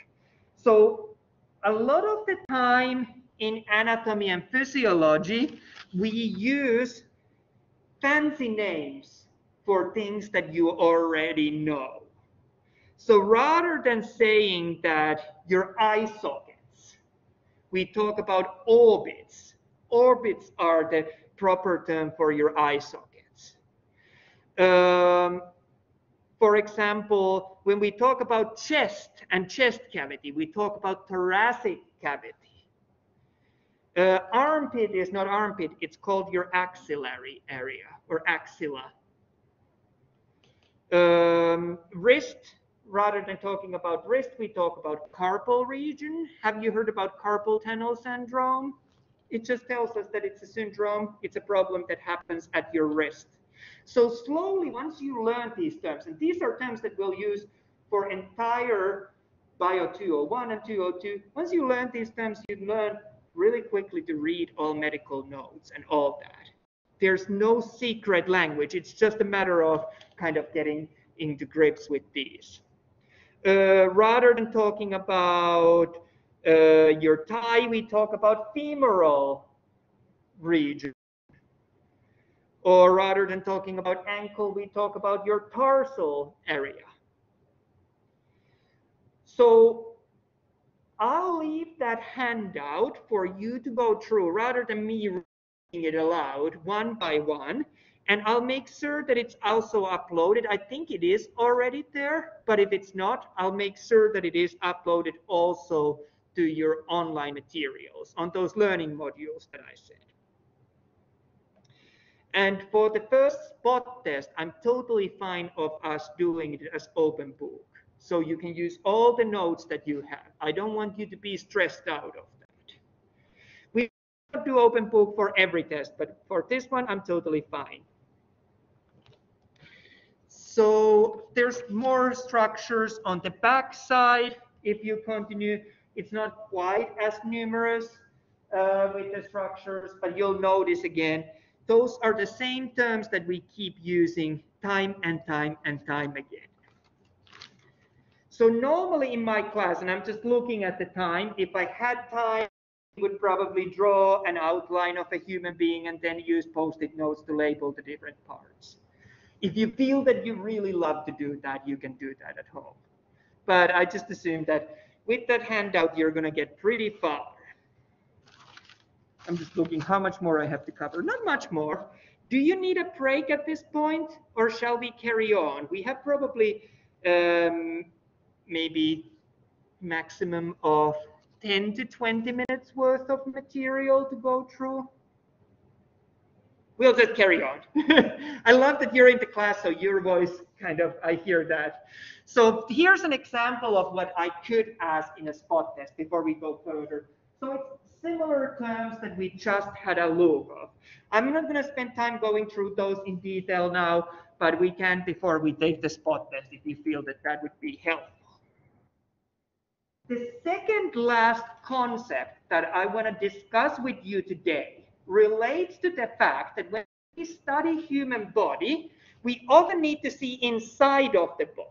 So a lot of the time in anatomy and physiology, we use fancy names for things that you already know. So rather than saying that your eye sockets, we talk about orbits. Orbits are the proper term for your eye sockets. For example, when we talk about chest and chest cavity, we talk about thoracic cavity. Armpit is not armpit, it's called your axillary area or axilla. Wrist, rather than talking about wrist, we talk about carpal region. Have you heard about carpal tunnel syndrome? It just tells us that it's a syndrome, it's a problem that happens at your wrist. So slowly, once you learn these terms, and these are terms that we'll use for entire Bio 201 and 202, once you learn these terms, you learn really quickly to read all medical notes and all that. There's no secret language. It's just a matter of kind of getting into grips with these. Rather than talking about your thigh, we talk about femoral region. Or rather than talking about ankle, we talk about your tarsal area. So I'll leave that handout for you to go through rather than me reading it aloud one by one. And I'll make sure that it's also uploaded. I think it is already there, but if it's not, I'll make sure that it is uploaded also to your online materials on those learning modules that I said. And for the first spot test, I'm totally fine of us doing it as open book. So you can use all the notes that you have. I don't want you to be stressed out of that. We don't do open book for every test, but for this one, I'm totally fine. So there's more structures on the back side. If you continue, it's not quite as numerous with the structures, but you'll notice again, those are the same terms that we keep using time and time and time again. So normally in my class, and I'm just looking at the time, if I had time, I would probably draw an outline of a human being and then use Post-it notes to label the different parts. If you feel that you really love to do that, you can do that at home. But I just assume that with that handout, you're going to get pretty far. I'm just looking how much more I have to cover. Not much more. Do you need a break at this point, or shall we carry on? We have probably maybe maximum of 10 to 20 minutes worth of material to go through. We'll just carry on. I love that you're in the class, so your voice kind of, I hear that. So here's an example of what I could ask in a spot test before we go further. So it's similar terms that we just had a look of. I'm not going to spend time going through those in detail now, but we can before we take the spot test if you feel that that would be helpful. The second last concept that I want to discuss with you today relates to the fact that when we study human body, we often need to see inside of the body.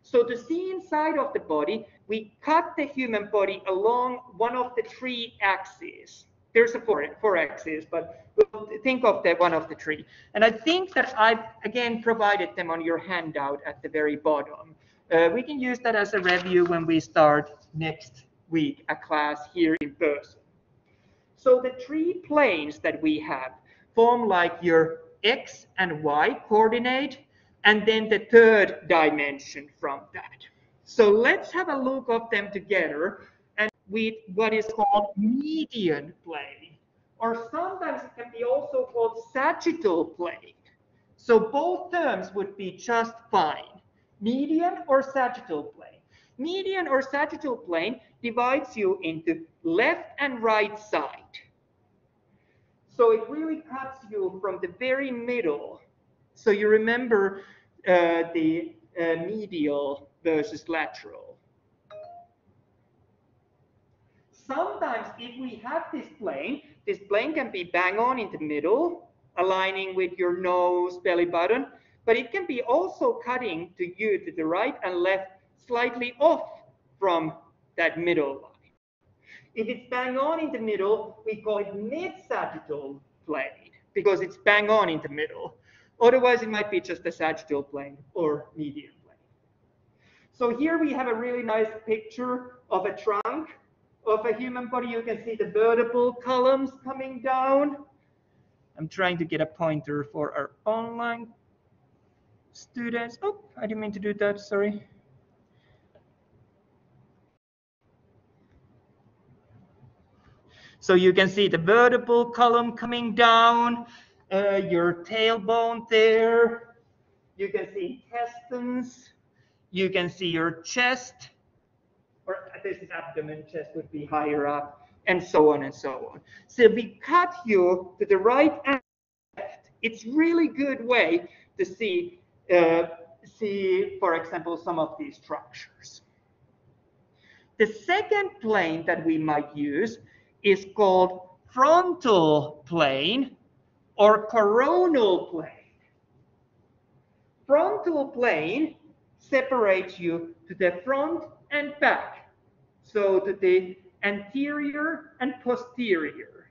So to see inside of the body, we cut the human body along one of the three axes. There's a four axes, but we'll think of the one of the three. And I think that I've, again, provided them on your handout at the very bottom. We can use that as a review when we start next week a class here in person. So the three planes that we have form like your X and Y coordinate, and then the third dimension from that. So let's have a look of them together and with what is called median plane, or sometimes it can be also called sagittal plane. So both terms would be just fine. Median or sagittal plane. Median or sagittal plane divides you into left and right side. So it really cuts you from the very middle. So you remember the medial versus lateral. Sometimes if we have this plane can be bang on in the middle, aligning with your nose, belly button, but it can be also cutting to you to the right and left slightly off from that middle line. If it's bang on in the middle, we call it mid-sagittal plane because it's bang on in the middle. Otherwise, it might be just a sagittal plane or median plane. So here we have a really nice picture of a trunk of a human body. You can see the vertebral columns coming down. I'm trying to get a pointer for our online students. Oh, I didn't mean to do that, sorry. So you can see the vertebral column coming down, your tailbone there. You can see intestines. You can see your chest, or this is abdomen, chest would be higher up. and so on and so on. So we cut you to the right and left. It's really good way to see, for example, some of these structures. The second plane that we might use is called frontal plane or coronal plane. Frontal plane separates you to the front and back, so to the anterior and posterior.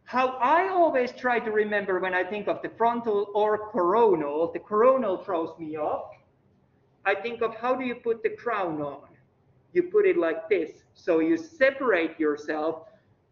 How I always try to remember when I think of the frontal or coronal, the coronal throws me off. I think of how do you put the crown on? You put it like this. So you separate yourself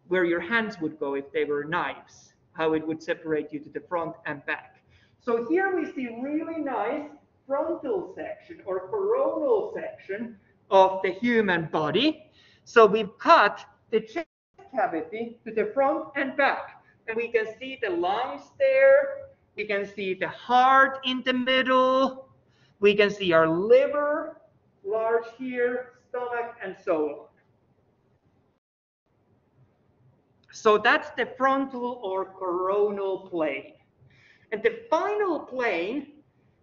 where your hands would go if they were knives, how it would separate you to the front and back. So here we see really nice frontal section or coronal section of the human body. So we've cut the chest cavity to the front and back. And we can see the lungs there. We can see the heart in the middle. We can see our liver, large here, stomach, and so on. So that's the frontal or coronal plane. And the final plane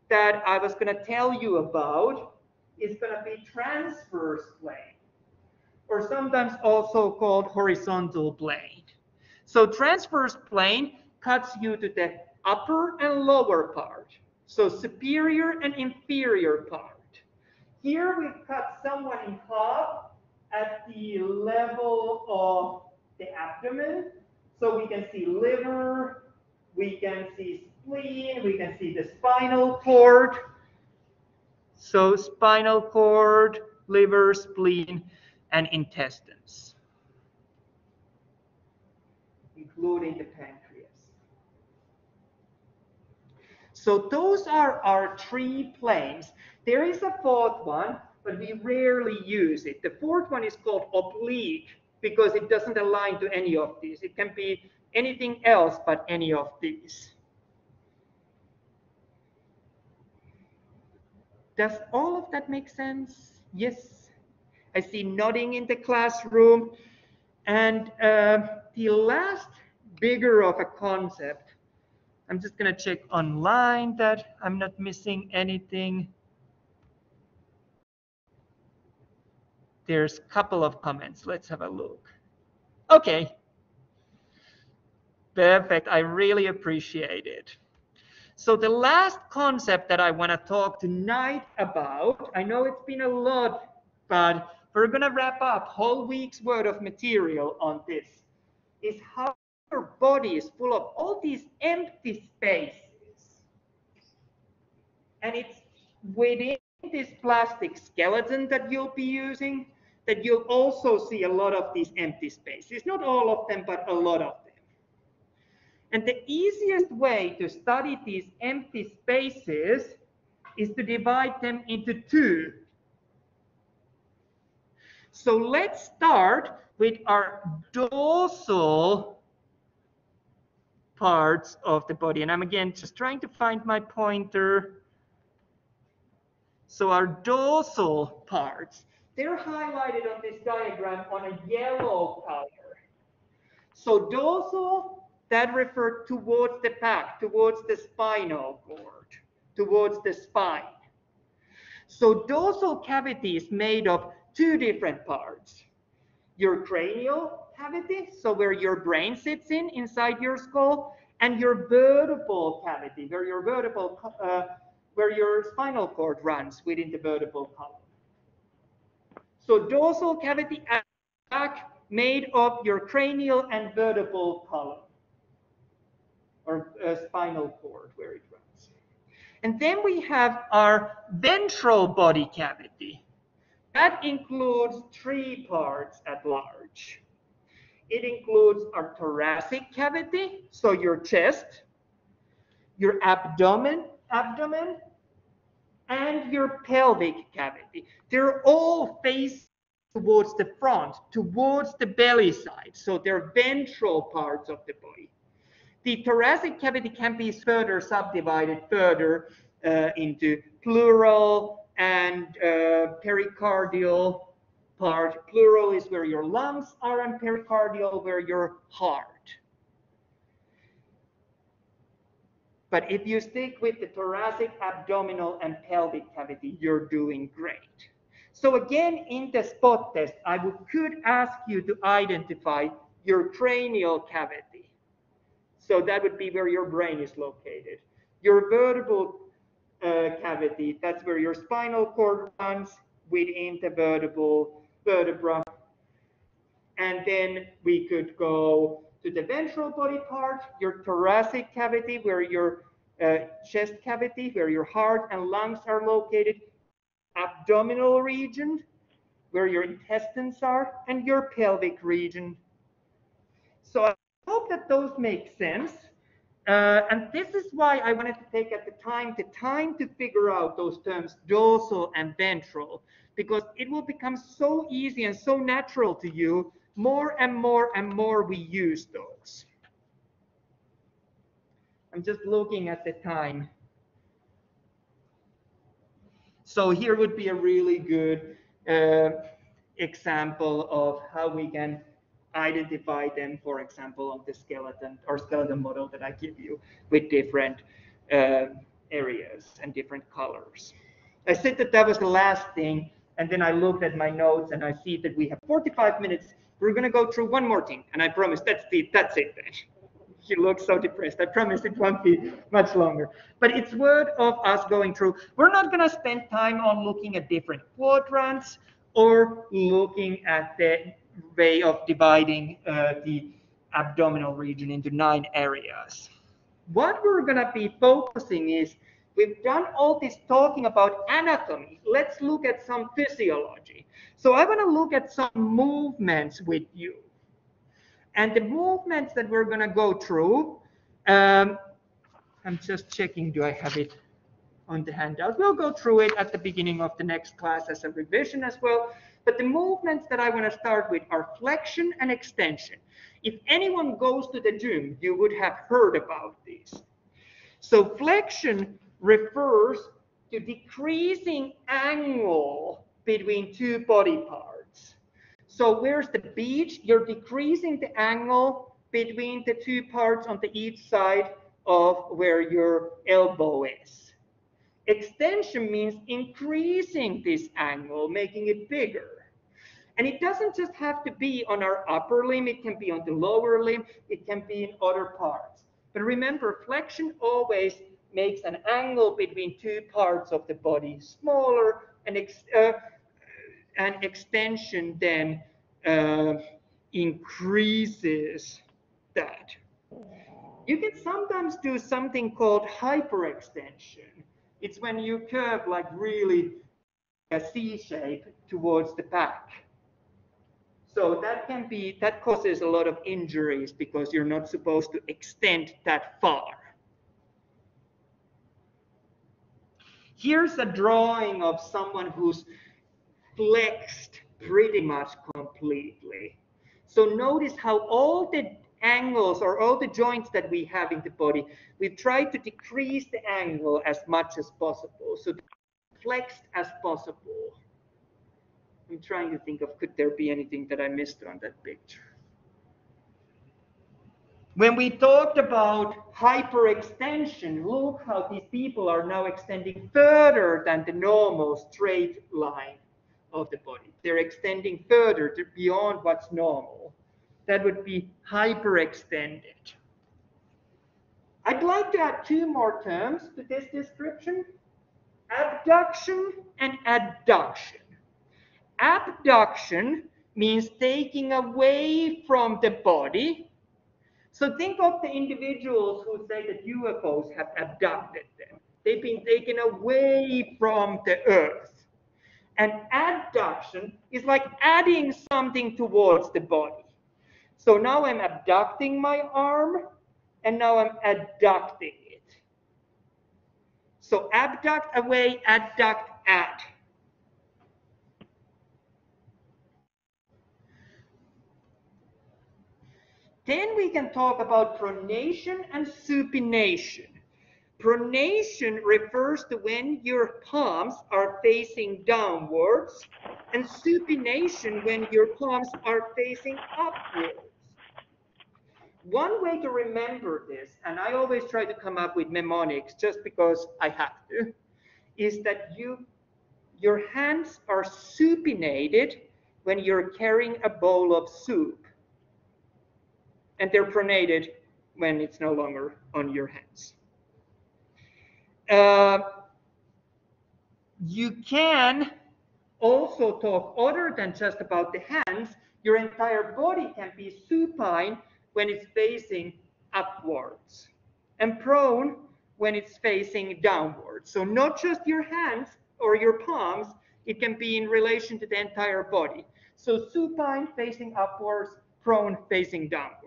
that I was going to tell you about is going to be transverse plane, or sometimes also called horizontal plane. So transverse plane cuts you to the upper and lower part, so superior and inferior part. Here we cut someone in half at the level of the abdomen, so we can see liver, we can see spleen, we can see the spinal cord. So spinal cord, liver, spleen, and intestines, including the pancreas. So those are our three planes. There is a fourth one, but we rarely use it. The fourth one is called oblique because it doesn't align to any of these. It can be anything else but any of these. Does all of that make sense? Yes. I see nodding in the classroom. And the last bigger of a concept, I'm just going to check online that I'm not missing anything. There's a couple of comments. Let's have a look. Okay. Perfect. I really appreciate it. So the last concept that I want to talk tonight about, I know it's been a lot, but we're going to wrap up whole week's worth of material on this, is how your body is full of all these empty spaces. And it's within this plastic skeleton that you'll be using that you'll also see a lot of these empty spaces. Not all of them, but a lot of them. And the easiest way to study these empty spaces is to divide them into two. So let's start with our dorsal parts of the body. And I'm again just trying to find my pointer. So our dorsal parts, they're highlighted on this diagram on a yellow color. So dorsal, that refers towards the back, towards the spinal cord, towards the spine. So dorsal cavity is made of two different parts. Your cranial cavity, so where your brain sits inside your skull, and your vertebral cavity, where your spinal cord runs within the vertebral column. So dorsal cavity at the back, made of your cranial and vertebral column, or spinal cord where it runs. And then we have our ventral body cavity. That includes three parts at large. It includes our thoracic cavity, so your chest, your abdomen, and your pelvic cavity. They're all facing towards the front, towards the belly side. So they're ventral parts of the body. The thoracic cavity can be further subdivided into pleural and pericardial part. Pleural is where your lungs are, and pericardial where your heart. But if you stick with the thoracic, abdominal, and pelvic cavity, you're doing great. So again, in the spot test, I could ask you to identify your cranial cavity. So that would be where your brain is located. Your vertebral cavity, that's where your spinal cord runs within the vertebra. And then we could go to the ventral body part, your thoracic cavity, where your chest cavity, where your heart and lungs are located, abdominal region, where your intestines are, and your pelvic region. So I hope that those make sense. And this is why I wanted to take at the time to figure out those terms dorsal and ventral, because it will become so easy and so natural to you more and more and more we use those. I'm just looking at the time. So here would be a really good example of how we can identify them, for example, on the skeleton or skeleton model that I give you with different areas and different colors. I said that that was the last thing, and then I looked at my notes and I see that we have 45 minutes. We're going to go through one more thing, and I promise that's it then. You look so depressed. I promise it won't be much longer. But it's worth of us going through. We're not going to spend time on looking at different quadrants or looking at the way of dividing the abdominal region into 9 areas. What we're going to be focusing is, we've done all this talking about anatomy. Let's look at some physiology. So I want to look at some movements with you. And the movements that we're going to go through, I'm just checking, do I have it on the handout? We'll go through it at the beginning of the next class as a revision as well. But the movements that I want to start with are flexion and extension. If anyone goes to the gym, you would have heard about these. So flexion refers to decreasing angle between 2 body parts. So where's the beach? You're decreasing the angle between the 2 parts on the each side of where your elbow is. Extension means increasing this angle, making it bigger. And it doesn't just have to be on our upper limb, it can be on the lower limb, it can be in other parts. But remember, flexion always makes an angle between 2 parts of the body smaller, and extension then increases that. You can sometimes do something called hyperextension. It's when you curve like really a C shape towards the back. So that causes a lot of injuries because you're not supposed to extend that far. Here's a drawing of someone who's flexed pretty much completely. So notice how all the angles or all the joints that we have in the body, we've tried to decrease the angle as much as possible, so flexed as possible. I'm trying to think of, could there be anything that I missed on that picture? When we talked about hyperextension, look how these people are now extending further than the normal straight line of the body. They're extending further beyond what's normal. That would be hyperextended. I'd like to add 2 more terms to this description: abduction and adduction. Abduction means taking away from the body. So think of the individuals who say that UFOs have abducted them. They've been taken away from the earth. And adduction is like adding something towards the body. So now I'm abducting my arm, and now I'm adducting it. So abduct, away, adduct, add. Then we can talk about pronation and supination. Pronation refers to when your palms are facing downwards, and supination when your palms are facing upwards. One way to remember this, and I always try to come up with mnemonics just because I have to, is that your hands are supinated when you're carrying a bowl of soup, and they're pronated when it's no longer on your hands. You can also talk other than just about the hands. Your entire body can be supine when it's facing upwards and prone when it's facing downwards. So not just your hands or your palms, it can be in relation to the entire body. So supine facing upwards, prone facing downwards.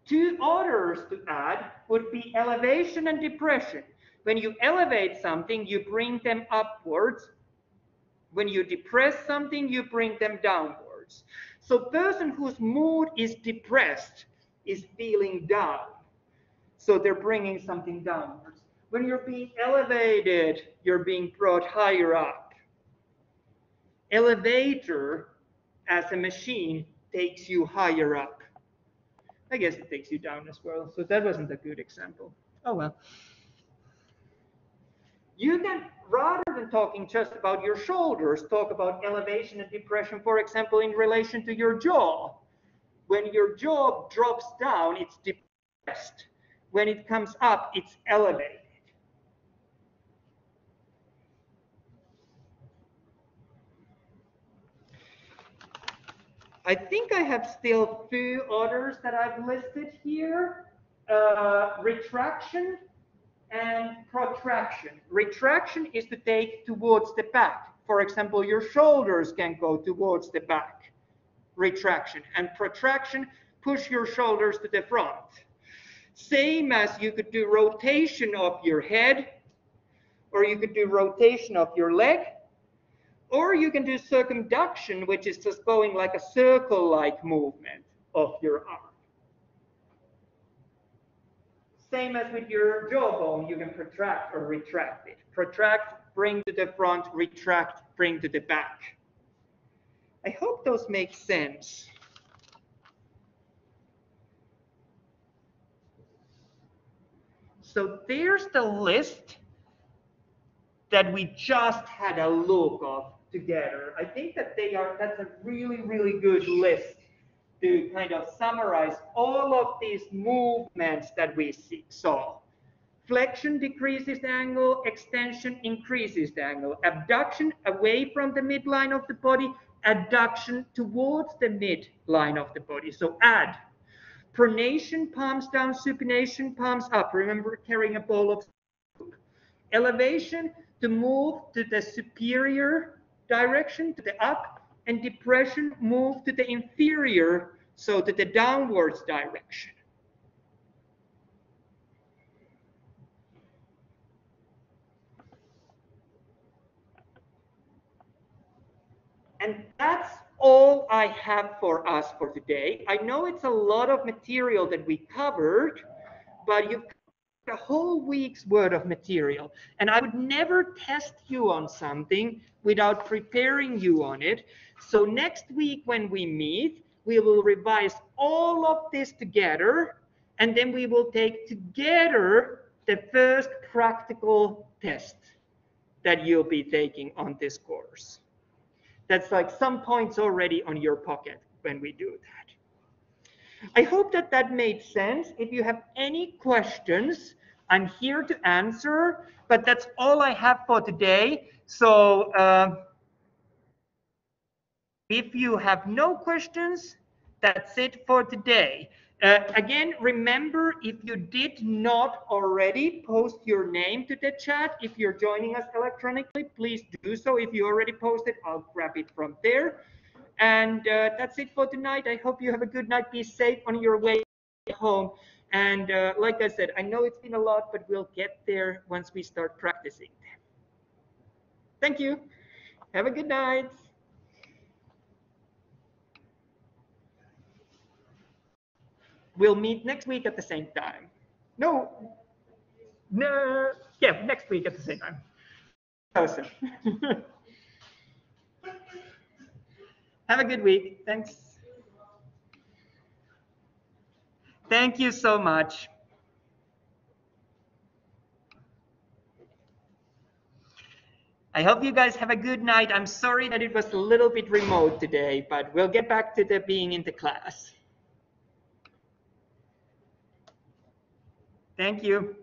Two others to add would be elevation and depression. When you elevate something, you bring them upwards. When you depress something, you bring them downwards. So a person whose mood is depressed is feeling down. So they're bringing something downwards. When you're being elevated, you're being brought higher up. Elevator, as a machine, takes you higher up. I guess it takes you down as well. So that wasn't a good example. Oh well. You can, rather than talking just about your shoulders, talk about elevation and depression, for example, in relation to your jaw. When your jaw drops down, it's depressed. When it comes up, it's elevated. I think I have still a few others that I've listed here. Retraction and protraction. Retraction is to take towards the back. For example, your shoulders can go towards the back. Retraction. And protraction, push your shoulders to the front. Same as you could do rotation of your head, or you could do rotation of your leg, or you can do circumduction, which is just going like a circle-like movement of your arm. Same as with your jawbone, you can protract or retract it. Protract, bring to the front, retract, bring to the back. I hope those make sense. So there's the list that we just had a look of together. I think that that's a really, really good list to kind of summarize all of these movements that we saw. Flexion decreases the angle, extension increases the angle, abduction away from the midline of the body, adduction towards the midline of the body. So add. Pronation, palms down, supination, palms up. Remember carrying a bowl of soup. Elevation, to move to the superior direction, to the up, and depression, move to the inferior, so to the downwards direction. And that's all I have for us for today. I know it's a lot of material that we covered, but you've a whole week's worth of material, and I would never test you on something without preparing you on it. So next week when we meet, we will revise all of this together, and then we will take together the first practical test that you'll be taking on this course. That's like some points already on your pocket when we do that. I hope that that made sense. If you have any questions, I'm here to answer, but that's all I have for today. So if you have no questions, that's it for today. Again, remember, if you did not already post your name to the chat, if you're joining us electronically, please do so. If you already posted, I'll grab it from there. And that's it for tonight. I hope you have a good night. Be safe on your way home. And like I said, I know it's been a lot, but we'll get there once we start practicing. Thank you. Have a good night. we'll meet next week at the same time. No, yeah, next week at the same time. Awesome. Have a good week. Thanks. Thank you so much. I hope you guys have a good night. I'm sorry that it was a little bit remote today, but we'll get back to the being in the class. Thank you.